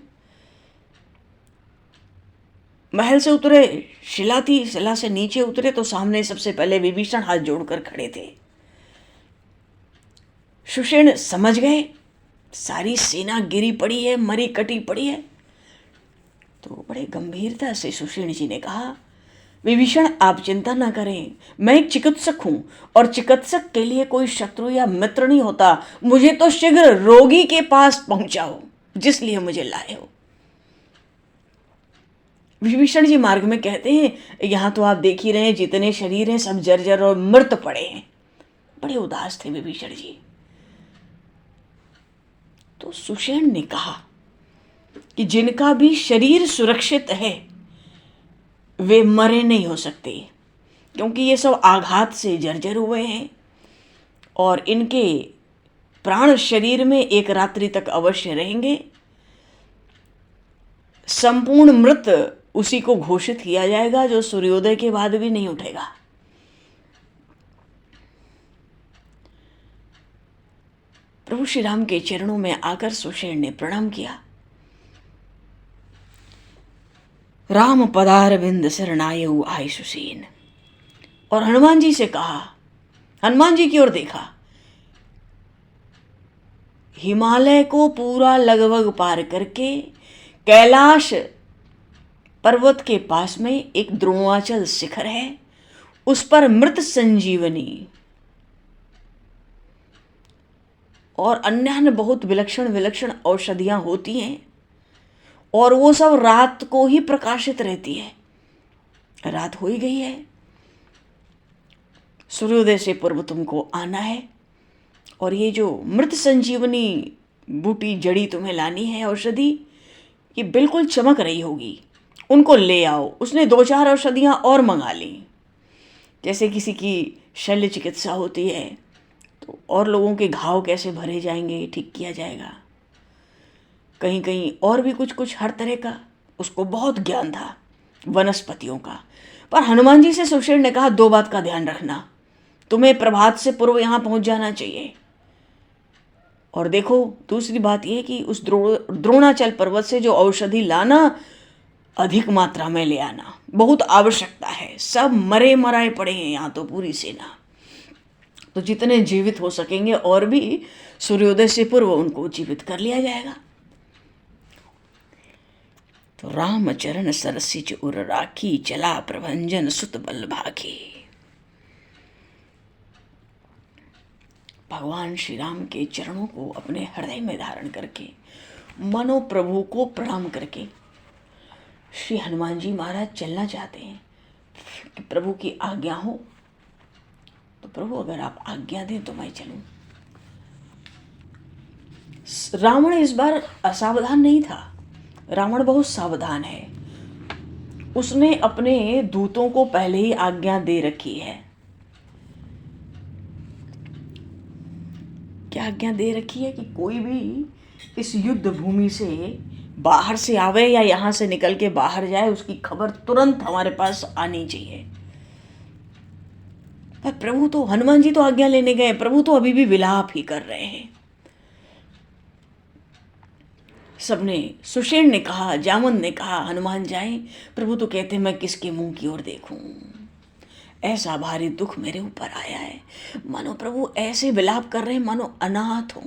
महल से उतरे, शिला थी, शिला से नीचे उतरे तो सामने सबसे पहले विभीषण हाथ जोड़कर खड़े थे। सुषेण समझ गए सारी सेना गिरी पड़ी है, मरी कटी पड़ी है। तो बड़े गंभीरता से सुषेण जी ने कहा, विभीषण आप चिंता ना करें, मैं एक चिकित्सक हूं और चिकित्सक के लिए कोई शत्रु या मित्र नहीं होता। मुझे तो शीघ्र रोगी के पास पहुंचाओ जिसलिए मुझे लाए हो। विभीषण जी मार्ग में कहते हैं, यहां तो आप देख ही रहे हैं जितने शरीर हैं सब जर्जर और मृत पड़े हैं। बड़े उदास थे विभीषण जी। तो सुषेण ने कहा कि जिनका भी शरीर सुरक्षित है वे मरे नहीं हो सकते, क्योंकि ये सब आघात से जर्जर हुए हैं और इनके प्राण शरीर में एक रात्रि तक अवश्य रहेंगे। संपूर्ण मृत उसी को घोषित किया जाएगा जो सूर्योदय के बाद भी नहीं उठेगा। प्रभु श्री राम के चरणों में आकर सुषेण ने प्रणाम किया। राम पदार बिंद शरणायु आई सुसेन, और हनुमान जी से कहा, हनुमान जी की ओर देखा। हिमालय को पूरा लगभग पार करके कैलाश पर्वत के पास में एक द्रोणाचल शिखर है, उस पर मृत संजीवनी और अन्य बहुत विलक्षण विलक्षण औषधियां होती हैं, और वो सब रात को ही प्रकाशित रहती है। रात हो ही गई है, सूर्योदय से पूर्व तुमको आना है, और ये जो मृत संजीवनी बूटी जड़ी तुम्हें लानी है औषधि, ये बिल्कुल चमक रही होगी, उनको ले आओ। उसने 2-4 औषधियाँ और मंगा ली। जैसे किसी की शल्य चिकित्सा होती है तो और लोगों के घाव कैसे भरे जाएंगे, ठीक किया जाएगा। कहीं कहीं और भी कुछ कुछ हर तरह का उसको बहुत ज्ञान था वनस्पतियों का। पर हनुमान जी से सुशील ने कहा, 2 बात का ध्यान रखना, तुम्हें प्रभात से पूर्व यहाँ पहुंच जाना चाहिए। और देखो दूसरी बात यह कि उस द्रोणाचल पर्वत से जो औषधि लाना, अधिक मात्रा में ले आना, बहुत आवश्यकता है। सब मरे मराए पड़े हैं यहाँ तो पूरी सेना, तो जितने जीवित हो सकेंगे और भी सूर्योदय से पूर्व उनको जीवित कर लिया जाएगा। तो रामचरण सरसिज उर राखी, चला प्रभंजन सुत बल भागी। भगवान श्री राम के चरणों को अपने हृदय में धारण करके, मनो प्रभु को प्रणाम करके श्री हनुमान जी महाराज चलना चाहते हैं कि प्रभु की आज्ञा हो। तो प्रभु अगर आप आज्ञा दें तो मैं चलूं। रावण इस बार असावधान नहीं था, रावण बहुत सावधान है। उसने अपने दूतों को पहले ही आज्ञा दे रखी है। क्या आज्ञा दे रखी है? कि कोई भी इस युद्ध भूमि से बाहर से आवे या यहां से निकल के बाहर जाए, उसकी खबर तुरंत हमारे पास आनी चाहिए। पर प्रभु तो, हनुमान जी तो आज्ञा लेने गए, प्रभु तो अभी भी विलाप ही कर रहे हैं। सबने, सुषेण ने कहा, जामन ने कहा हनुमान जाएं। प्रभु तो कहते मैं किसके मुंह की ओर देखूं, ऐसा भारी दुख मेरे ऊपर आया है। मानो प्रभु ऐसे विलाप कर रहे हैं मानो अनाथ हो।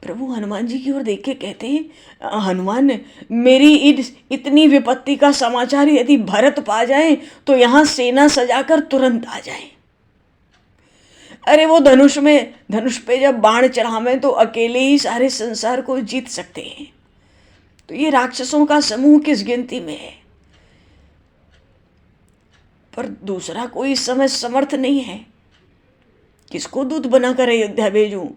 प्रभु हनुमान जी की ओर देख के कहते हैं, हनुमान मेरी इतनी विपत्ति का समाचार यदि भरत पा जाए तो यहां सेना सजाकर तुरंत आ जाए। अरे वो धनुष पे जब बाण चढ़ावे तो अकेले ही सारे संसार को जीत सकते हैं, तो ये राक्षसों का समूह किस गिनती में है। पर दूसरा कोई इस समय समर्थ नहीं है। किसको दूत बनाकर अयोध्या भेजूं?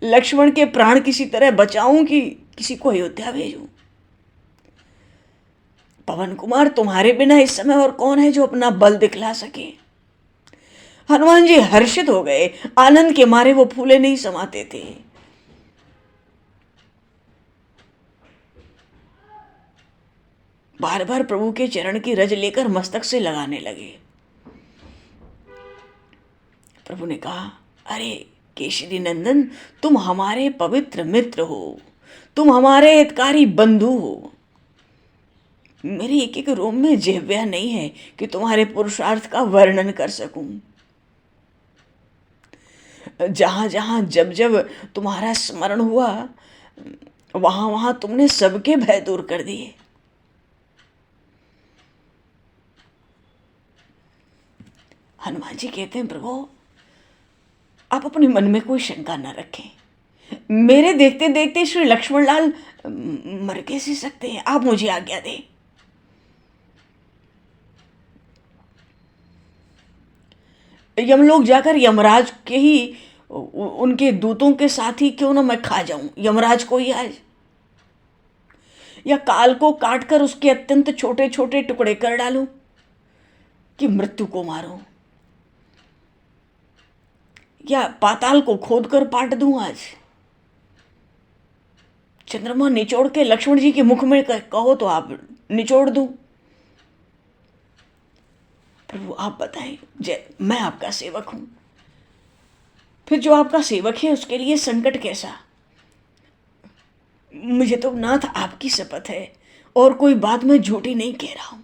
लक्ष्मण के प्राण किसी तरह बचाऊं कि किसी को अयोध्या भेजूं? पवन कुमार तुम्हारे बिना इस समय और कौन है जो अपना बल दिखला सके? हनुमान जी हर्षित हो गए, आनंद के मारे वो फूले नहीं समाते थे। बार बार प्रभु के चरण की रज लेकर मस्तक से लगाने लगे। प्रभु ने कहा, अरे केशरी नंदन, तुम हमारे पवित्र मित्र हो, तुम हमारे हितकारी बंधु हो। मेरी एक एक रोम में जिह्वा नहीं है कि तुम्हारे पुरुषार्थ का वर्णन कर सकूं। जहां जहां जब जब तुम्हारा स्मरण हुआ, वहां वहां तुमने सबके भय दूर कर दिए। हनुमान जी कहते हैं, प्रभु आप अपने मन में कोई शंका न रखें। मेरे देखते देखते श्री लक्ष्मण लाल मर कैसे सकते हैं? आप मुझे आज्ञा दें। यमलोक जाकर यमराज के ही, उनके दूतों के साथ ही क्यों ना मैं खा जाऊं, यमराज को ही आज, या काल को काटकर उसके अत्यंत छोटे छोटे टुकड़े कर डालूं कि मृत्यु को मारूं, या पाताल को खोदकर पाट दूं आज, चंद्रमा निचोड़ के लक्ष्मण जी के मुख में कहो तो आप निचोड़ दूं। प्रभु आप बताएं, मैं आपका सेवक हूं, फिर जो आपका सेवक है उसके लिए संकट कैसा? मुझे तो नाथ आपकी शपथ है और कोई बात मैं झूठी नहीं कह रहा हूं।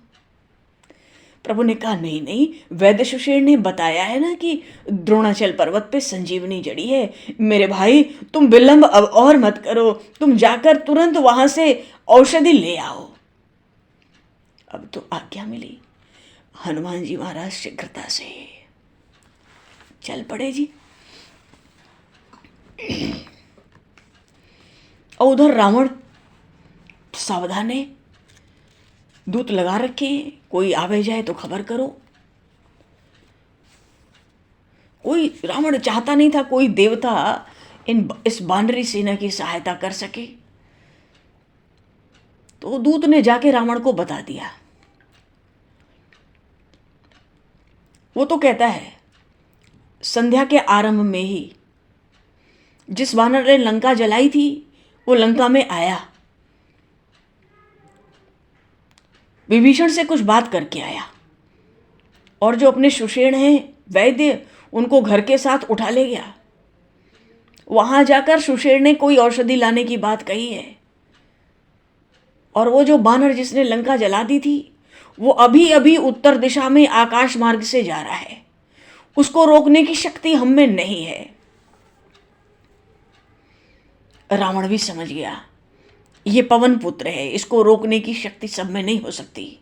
प्रभु ने कहा, नहीं नहीं, वैद्य सुषेण ने बताया है ना कि द्रोणाचल पर्वत पे संजीवनी जड़ी है। मेरे भाई तुम विलंब अब और मत करो, तुम जाकर तुरंत वहां से औषधि ले आओ। अब तो आज्ञा मिली। हनुमान जी महाराज शीघ्रता से चल पड़े जी। और उधर रावण सावधान है, दूत लगा रखे हैं, कोई आवे जाए तो खबर करो। कोई, रावण चाहता नहीं था कोई देवता इस बानरी सेना की सहायता कर सके, तो दूत ने जाके रावण को बता दिया। वो तो कहता है संध्या के आरंभ में ही जिस वानर ने लंका जलाई थी वो लंका में आया, विभीषण से कुछ बात करके आया, और जो अपने सुषेण हैं वैद्य उनको घर के साथ उठा ले गया। वहां जाकर सुषेण ने कोई औषधि लाने की बात कही है, और वो जो बानर जिसने लंका जला दी थी वो अभी अभी उत्तर दिशा में आकाश मार्ग से जा रहा है, उसको रोकने की शक्ति हम में नहीं है। रावण भी समझ गया ये पवन पुत्र है, इसको रोकने की शक्ति सब में नहीं हो सकती।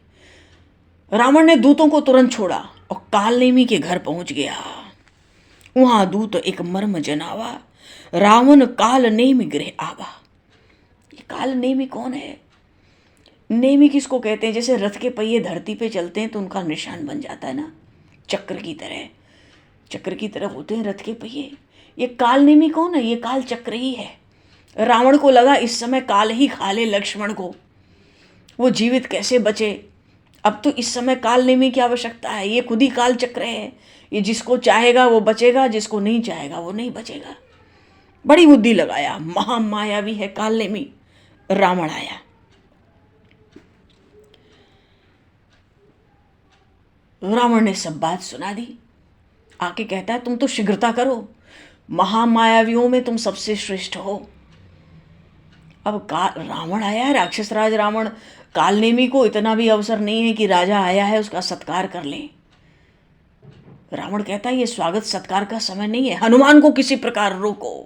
रावण ने दूतों को तुरंत छोड़ा और कालनेमी के घर पहुंच गया। वहां दूत एक मर्म जनावा, रावण कालनेमी गृह आवा। ये कालनेमी कौन है? नेमी किसको कहते हैं? जैसे रथ के पहिए धरती पे चलते हैं तो उनका निशान बन जाता है ना, चक्र की तरह होते हैं रथ के पहिए। ये कालनेमी कौन है? ये काल चक्र ही है। रावण को लगा इस समय काल ही खा ले लक्ष्मण को, वो जीवित कैसे बचे। अब तो इस समय कालनेमी की आवश्यकता है, ये खुद ही काल चक्र है। ये जिसको चाहेगा वो बचेगा, जिसको नहीं चाहेगा वो नहीं बचेगा। बड़ी बुद्धि लगाया, महामायावी है कालनेमी। रावण आया, रावण ने सब बात सुना दी। आके कहता है तुम तो शीघ्रता करो, महामायावियों में तुम सबसे श्रेष्ठ हो। अब रावण आया, राक्षस राज रावण। कालनेमी को इतना भी अवसर नहीं है कि राजा आया है उसका सत्कार कर लें। रावण कहता है ये स्वागत सत्कार का समय नहीं है, हनुमान को किसी प्रकार रोको।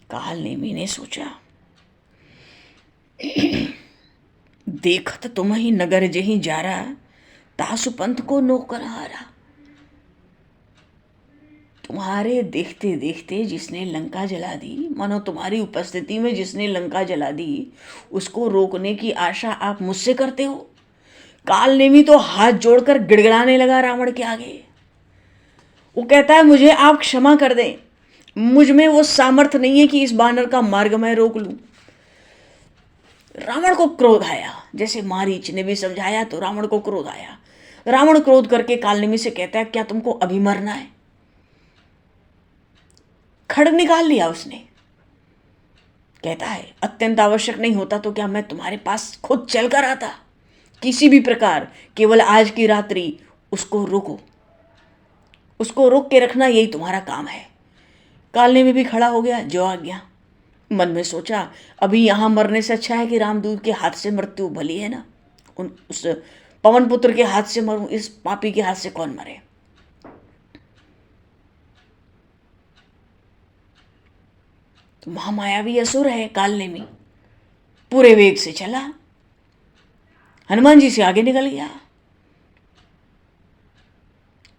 कालनेमी ने सोचा, देखत तुम ही नगर जही जारा, तासु पंथ को नौकर हारा। तुम्हारे देखते देखते जिसने लंका जला दी, मानो तुम्हारी उपस्थिति में जिसने लंका जला दी, उसको रोकने की आशा आप मुझसे करते हो। कालनेमी तो हाथ जोड़कर गिड़गिड़ाने लगा रावण के आगे। वो कहता है मुझे आप क्षमा कर दें, मुझ में वो सामर्थ्य नहीं है कि इस बानर का मार्ग मैं रोक लूं। रावण को क्रोध आया, जैसे मारीच ने भी समझाया तो रावण को क्रोध आया। रावण क्रोध करके कालनेमी से कहता है क्या तुमको अभी मरना है? खड्ग निकाल लिया उसने। कहता है अत्यंत आवश्यक नहीं होता तो क्या मैं तुम्हारे पास खुद चलकर आता? किसी भी प्रकार केवल आज की रात्रि उसको रोको, उसको रोक के रखना यही तुम्हारा काम है। कालनेमी भी खड़ा हो गया, जो आ गया। मन में सोचा अभी यहां मरने से अच्छा है कि रामदूत के हाथ से मृत्यु भली है ना, उस पवन पुत्र के हाथ से मरूं, इस पापी के हाथ से कौन मरे। तो महामायावी असुर है कालनेमी, पूरे वेग से चला, हनुमान जी से आगे निकल गया।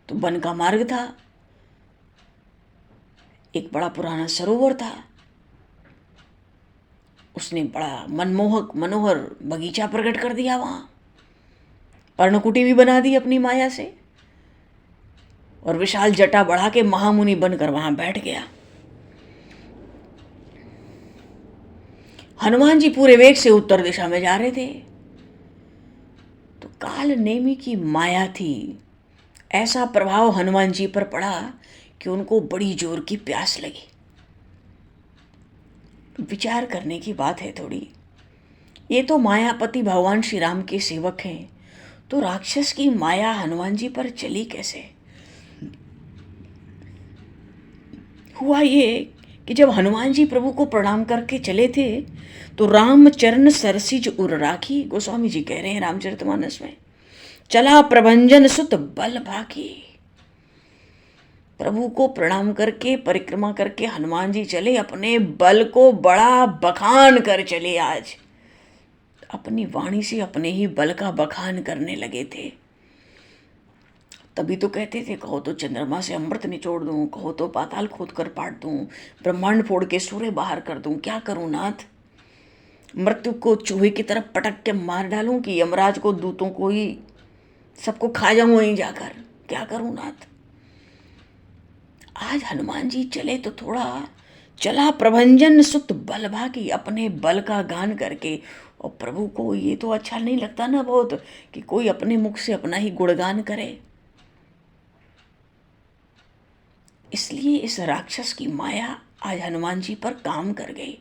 तो वन का मार्ग था, एक बड़ा पुराना सरोवर था, उसने बड़ा मनमोहक मनोहर बगीचा प्रकट कर दिया। वहां पर्णकुटी भी बना दी अपनी माया से, और विशाल जटा बढ़ा के महामुनि बनकर वहां बैठ गया। हनुमान जी पूरे वेग से उत्तर दिशा में जा रहे थे, तो कालनेमी की माया थी, ऐसा प्रभाव हनुमान जी पर पड़ा कि उनको बड़ी जोर की प्यास लगी। विचार करने की बात है थोड़ी, ये तो मायापति भगवान श्री राम के सेवक हैं, तो राक्षस की माया हनुमान जी पर चली कैसे? हुआ ये कि जब हनुमान जी प्रभु को प्रणाम करके चले थे तो राम चरण सरसिज उर राखी, गोस्वामी जी कह रहे हैं रामचरितमानस में, चला प्रभंजन सुत बल भागी। प्रभु को प्रणाम करके परिक्रमा करके हनुमान जी चले, अपने बल को बड़ा बखान कर चले। आज अपनी वाणी से अपने ही बल का बखान करने लगे थे। तभी तो कहते थे कहो तो चंद्रमा से अमृत निचोड़ दूं, कहो तो पाताल खोद कर पाट दूं, ब्रह्मांड फोड़ के सूर्य बाहर कर दूं, क्या करूं नाथ? मृत्यु को चूहे की तरफ पटक के मार डालूं कि यमराज को दूतों को ही सबको खा जाऊं वहीं जाकर, क्या करूं नाथ? आज हनुमान जी चले तो थोड़ा चला प्रभंजन सुत बल भागी, अपने बल का गान करके। और प्रभु को ये तो अच्छा नहीं लगता ना बहुत कि कोई अपने मुख से अपना ही गुणगान करे। इसलिए इस राक्षस की माया आज हनुमान जी पर काम कर गई।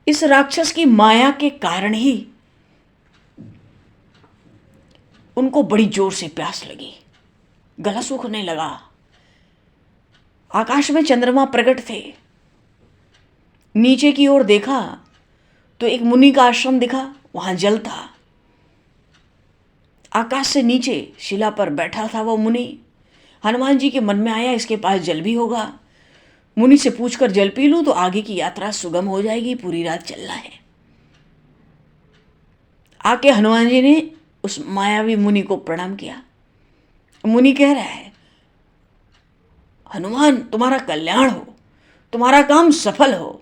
इस राक्षस की माया के कारण ही उनको बड़ी जोर से प्यास लगी, गला सूखने लगा। आकाश में चंद्रमा प्रकट थे। नीचे की ओर देखा तो एक मुनि का आश्रम दिखा, वहां जल था। आकाश से नीचे शिला पर बैठा था वो मुनि। हनुमान जी के मन में आया इसके पास जल भी होगा, मुनि से पूछकर जल पी लूं तो आगे की यात्रा सुगम हो जाएगी, पूरी रात चलना है। आके हनुमान जी ने उस मायावी मुनि को प्रणाम किया। मुनि कह रहा है, हनुमान तुम्हारा कल्याण हो, तुम्हारा काम सफल हो।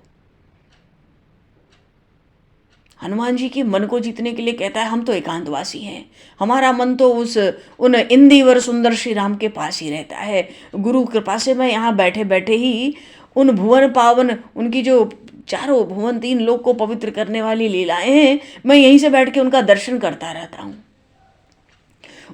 हनुमान जी के मन को जीतने के लिए कहता है, हम तो एकांतवासी हैं, हमारा मन तो उन इंदिवर सुंदर श्री राम के पास ही रहता है। गुरु कृपा से मैं यहाँ बैठे बैठे ही उन भुवन पावन, उनकी जो चारों भुवन 3 लोक को पवित्र करने वाली लीलाएं हैं, मैं यहीं से बैठ के उनका दर्शन करता रहता हूँ।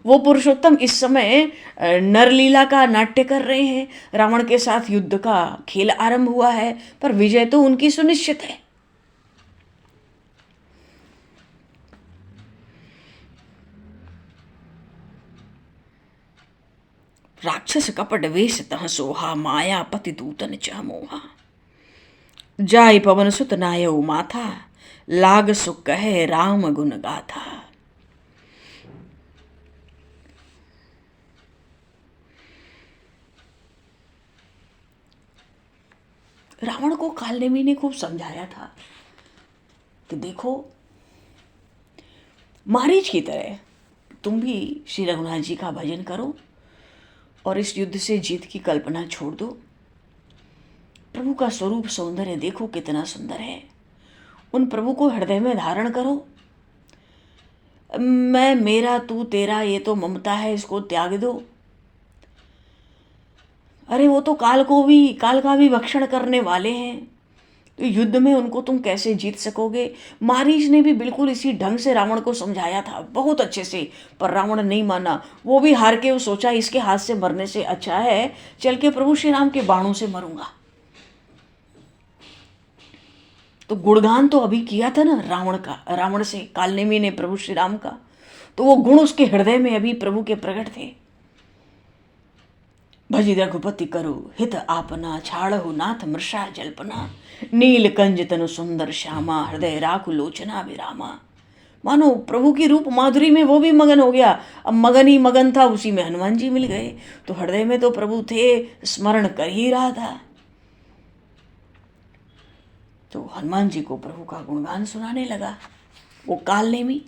वो पुरुषोत्तम इस समय नरलीला का नाट्य कर रहे हैं। रावण के साथ युद्ध का खेल आरंभ हुआ है, पर विजय तो उनकी सुनिश्चित है। राक्षस कपट वेश तह सोहा, माया पति दूतन चह मोहा। जाय पवन सुत नायऊ माथा, लाग सुख कहे राम गुण गाथा। रावण को कालनेमी ने खूब समझाया था कि देखो, मारीच की तरह तुम भी श्री रघुनाथ जी का भजन करो और इस युद्ध से जीत की कल्पना छोड़ दो। प्रभु का स्वरूप सौंदर्य देखो कितना सुंदर है, उन प्रभु को हृदय में धारण करो। मैं मेरा तू तेरा ये तो ममता है, इसको त्याग दो। अरे वो तो काल का भी भक्षण करने वाले हैं, तो युद्ध में उनको तुम कैसे जीत सकोगे। मारीच ने भी बिल्कुल इसी ढंग से रावण को समझाया था, बहुत अच्छे से, पर रावण नहीं माना। वो भी हार के वो सोचा इसके हाथ से मरने से अच्छा है चल के प्रभु श्री राम के बाणों से मरूंगा। तो गुणगान तो अभी किया था ना रावण से कालनेमी ने प्रभु श्री राम का, तो वो गुण उसके हृदय में अभी प्रभु के प्रकट थे। भजी रघुपति करो हित आपना, छाड़हु नाथ मृषा जल्पना। नील कंज तनु सुंदर श्यामा, हृदय राखु लोचना विरामा। मानो प्रभु की रूप माधुरी में वो भी मगन हो गया। अब मगन ही मगन था, उसी में हनुमान जी मिल गए, तो हृदय में तो प्रभु थे, स्मरण कर ही रहा था। तो हनुमान जी को प्रभु का गुणगान सुनाने लगा वो कालनेमी।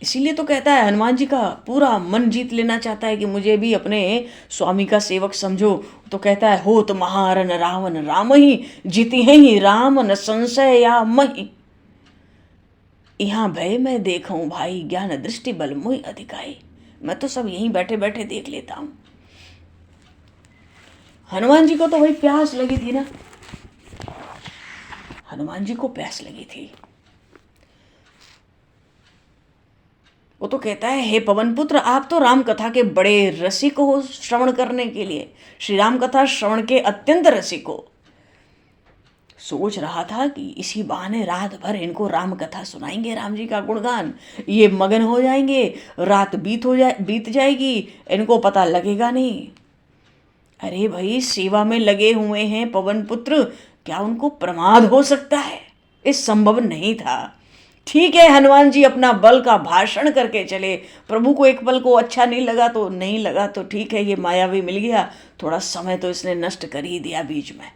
इसीलिए तो कहता है, हनुमान जी का पूरा मन जीत लेना चाहता है कि मुझे भी अपने स्वामी का सेवक समझो। तो कहता है, होत महारन रावण राम ही, जीति है ही राम न संशय या मही। यहाँ भय मैं देखूं भाई, ज्ञान दृष्टि बल मुहि अधिकाई। मैं तो सब यहीं बैठे बैठे देख लेता हूं। हनुमान जी को तो भाई प्यास लगी थी ना, हनुमान जी को प्यास लगी थी। वो तो कहता है, हे पवन पुत्र, आप तो राम कथा के बड़े रसिक हो श्रवण करने के लिए, श्री राम कथा श्रवण के अत्यंत रसिक हो। सोच रहा था कि इसी बहाने रात भर इनको राम कथा सुनाएंगे, राम जी का गुणगान, ये मगन हो जाएंगे, रात बीत जाएगी, इनको पता लगेगा नहीं। अरे भाई, सेवा में लगे हुए हैं पवन पुत्र, क्या उनको प्रमाद हो सकता है? इस संभव नहीं था। ठीक है, हनुमान जी अपना बल का भाषण करके चले, प्रभु को एक पल को अच्छा नहीं लगा तो ठीक है, ये मायावी मिल गया, थोड़ा समय तो इसने नष्ट कर ही दिया बीच में,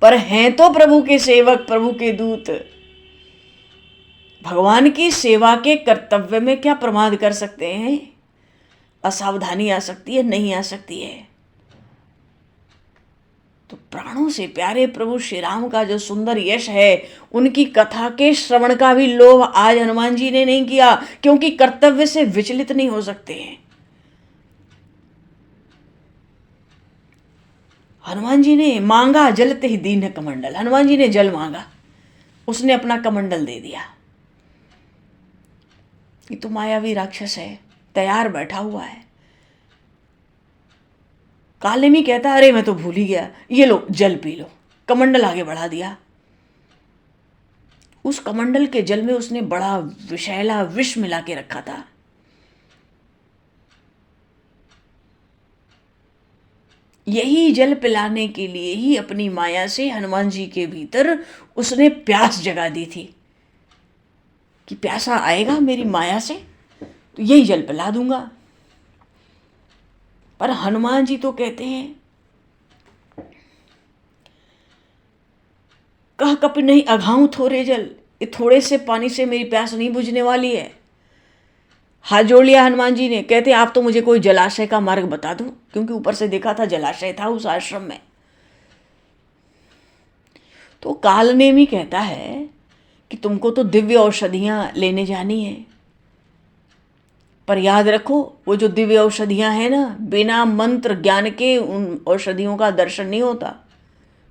पर हैं तो प्रभु के सेवक, प्रभु के दूत। भगवान की सेवा के कर्तव्य में क्या प्रमाद कर सकते हैं? असावधानी आ सकती है? नहीं आ सकती है। तो प्राणों से प्यारे प्रभु श्री राम का जो सुंदर यश है, उनकी कथा के श्रवण का भी लोभ आज हनुमान जी ने नहीं किया, क्योंकि कर्तव्य से विचलित नहीं हो सकते हैं। हनुमान जी ने मांगा जलते ही दीन कमंडल, हनुमान जी ने जल मांगा, उसने अपना कमंडल दे दिया। ये तो मायावी राक्षस है, तैयार बैठा हुआ है, कालनेमी कहता अरे मैं तो भूल ही गया, ये लो जल पी लो। कमंडल आगे बढ़ा दिया। उस कमंडल के जल में उसने बड़ा विषैला विष मिला के रखा था। यही जल पिलाने के लिए ही अपनी माया से हनुमान जी के भीतर उसने प्यास जगा दी थी कि प्यासा आएगा मेरी माया से तो यही जल पिला दूंगा। पर हनुमान जी तो कहते हैं कह कपि नहीं अघाऊं थोड़े जल, ये थोड़े से पानी से मेरी प्यास नहीं बुझने वाली है। हाथ जोड़ लिया हनुमान जी ने, कहते आप तो मुझे कोई जलाशय का मार्ग बता दो, क्योंकि ऊपर से देखा था जलाशय था उस आश्रम में। तो कालनेमी कहता है कि तुमको तो दिव्य औषधियां लेने जानी है, पर याद रखो वो जो दिव्य औषधियां हैं ना, बिना मंत्र ज्ञान के उन औषधियों का दर्शन नहीं होता,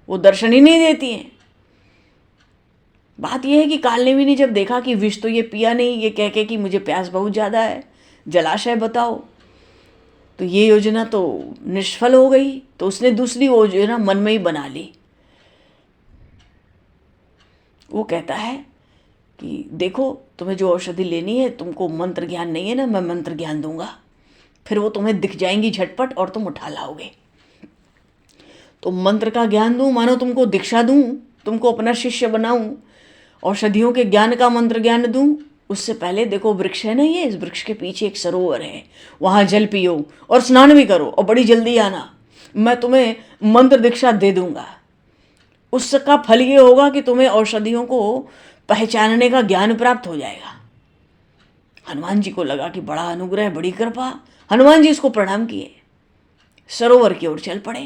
वो दर्शन ही नहीं देती हैं। बात यह है कि कालनेमी ने जब देखा कि विष तो ये पिया नहीं, ये कह के कि मुझे प्यास बहुत ज़्यादा है, जलाशय बताओ, तो ये योजना तो निष्फल हो गई। तो उसने दूसरी योजना मन में ही बना ली। वो कहता है कि देखो तुम्हें जो औषधि लेनी है, तुमको मंत्र ज्ञान नहीं है ना, मैं मंत्र ज्ञान दूंगा, फिर वो तुम्हें दिख जाएंगी झटपट और तुम उठा लाओगे। तो मंत्र का ज्ञान दूं, मानो तुमको दीक्षा दूं, तुमको अपना शिष्य बनाऊं, औषधियों के ज्ञान का मंत्र ज्ञान दूं, उससे पहले देखो वृक्ष है ना, ये इस वृक्ष के पीछे एक सरोवर है, वहाँ जल पियो और स्नान भी करो और बड़ी जल्दी आना, मैं तुम्हें मंत्र दीक्षा दे दूंगा। उसका फल ये होगा कि तुम्हें औषधियों को पहचानने का ज्ञान प्राप्त हो जाएगा। हनुमान जी को लगा कि बड़ा अनुग्रह, बड़ी कृपा। हनुमान जी इसको प्रणाम किए, सरोवर की ओर चल पड़े।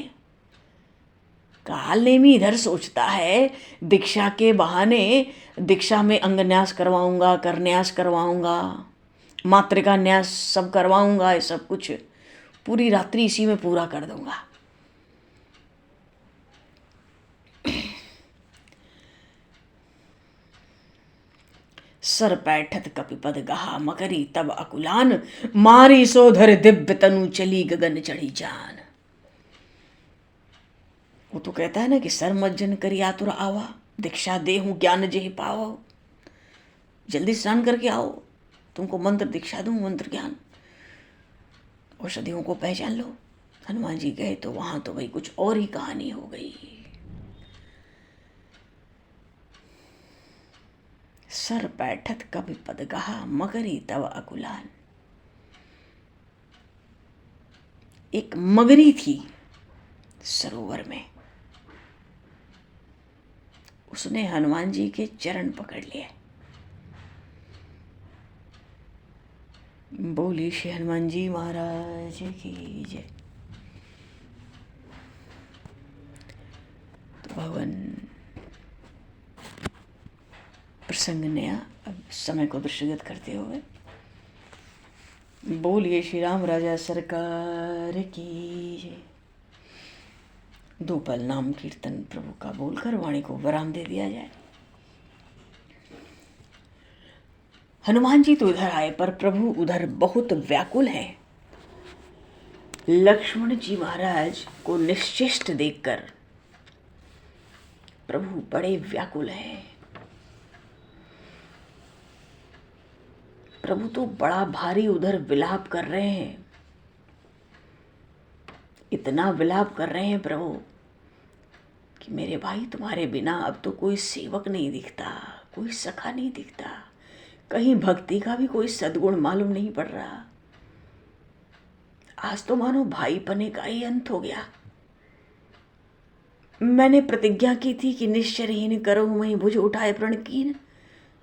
कालनेमी इधर सोचता है दीक्षा के बहाने दीक्षा में अंगन्यास करवाऊंगा, करन्यास करवाऊंगा, मातृका न्यास सब करवाऊंगा, ये सब कुछ पूरी रात्रि इसी में पूरा कर दूंगा। सर पैठत कपिपद गहा मकरी तब अकुलान, मारी सोधर दिव्य तनु चली गगन चढ़ी जान। वो तो कहता है ना कि सर मज्जन करी आतुर आवा, दीक्षा दे हूँ ज्ञान जेहि पाओ, जल्दी स्नान करके आओ, तुमको मंत्र दीक्षा दूँ, मंत्र ज्ञान, औषधियों को पहचान लो। हनुमान जी गए तो वहां तो भाई कुछ और ही कहानी हो गई। सर बैठत कभी पद गहा मगरी तव अकुलान। एक मगरी थी सरोवर में, उसने हनुमान जी के चरण पकड़ लिए। बोली श्री हनुमान जी महाराज की जय। तो भगवान प्रसंग नया, अब समय को दृष्टिगत करते हुए बोलिए श्री राम राजा सरकार की जय। दो पल नाम कीर्तन प्रभु का बोलकर वाणी को विराम दे दिया जाए। हनुमान जी तो इधर आए, पर प्रभु उधर बहुत व्याकुल हैं। लक्ष्मण जी महाराज को निश्चेष्ट देखकर प्रभु बड़े व्याकुल हैं। प्रभु तो बड़ा भारी उधर विलाप कर रहे हैं, इतना विलाप कर रहे हैं प्रभु कि मेरे भाई तुम्हारे बिना अब तो कोई सेवक नहीं दिखता, कोई सखा नहीं दिखता, कहीं भक्ति का भी कोई सद्गुण मालूम नहीं पड़ रहा। आज तो मानो भाई पने का ही अंत हो गया। मैंने प्रतिज्ञा की थी कि निश्चरहीन करो मैं भुज उठाए प्रण कीन,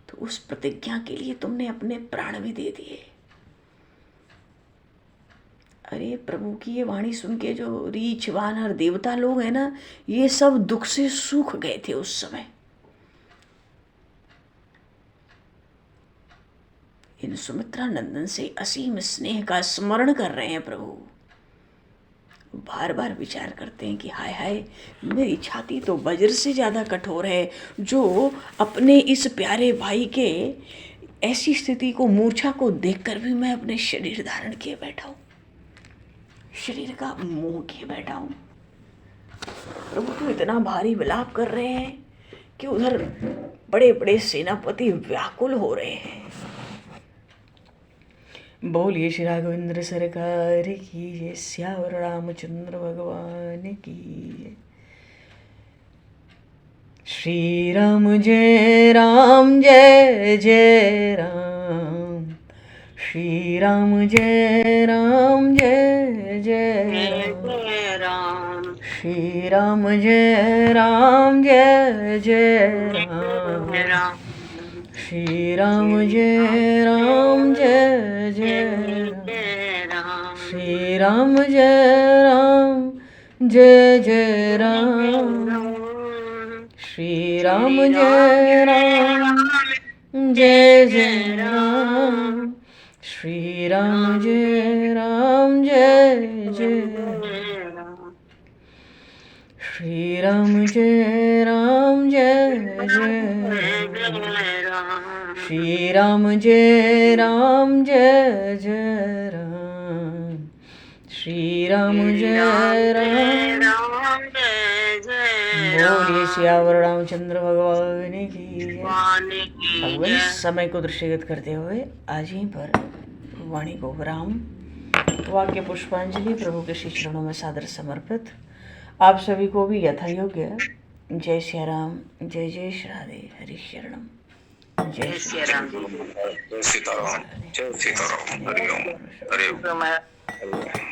तो उस प्रतिज्ञा के लिए तुमने अपने प्राण भी दे दिए। अरे प्रभु की ये वाणी सुन के जो रीछ वानर देवता लोग हैं ना, ये सब दुख से सूख गए थे उस समय। इन सुमित्रा नंदन से असीम स्नेह का स्मरण कर रहे हैं प्रभु। बार बार विचार करते हैं कि हाय हाय, मेरी छाती तो वज्र से ज़्यादा कठोर है, जो अपने इस प्यारे भाई के ऐसी स्थिति को, मूर्छा को देखकर भी मैं अपने शरीर धारण किए बैठा हूँ। शरीर का मोह किए बैठा हूँ। प्रभु तो इतना भारी विलाप कर रहे हैं कि उधर बड़े बड़े सेनापति व्याकुल हो रहे हैं। बोलिए श्री राघवेंद्र सरकार की जय, श्यावर रामचंद्र भगवान की जय। श्री राम जय राम जय जय राम, श्री राम जय राम जय जय राम, श्री राम जय राम जय जय राम, श्री राम जय राम जय जय राम, श्री राम जय राम जय जय राम, श्री राम जय राम जय जय राम, श्री राम जय राम जय जय राम, श्री राम जय राम जय जय राम, श्री राम जय राम जय जय राम, श्री राम जय राम जय जय। बोलिए सियावर रामचंद्र भगवान की जय। भगवान समय को दृष्टिगत करते हुए आज ही पर वाणी को विराम। वाक्य पुष्पांजलि प्रभु के श्री चरणों में सादर समर्पित। आप सभी को भी यथा योग्य जय श्री राम, जय जय श्री राधे, हरि शरणम, जय श्री राम, जय सीताराम, जय सीताराम, हरि ओम, हरि ओम।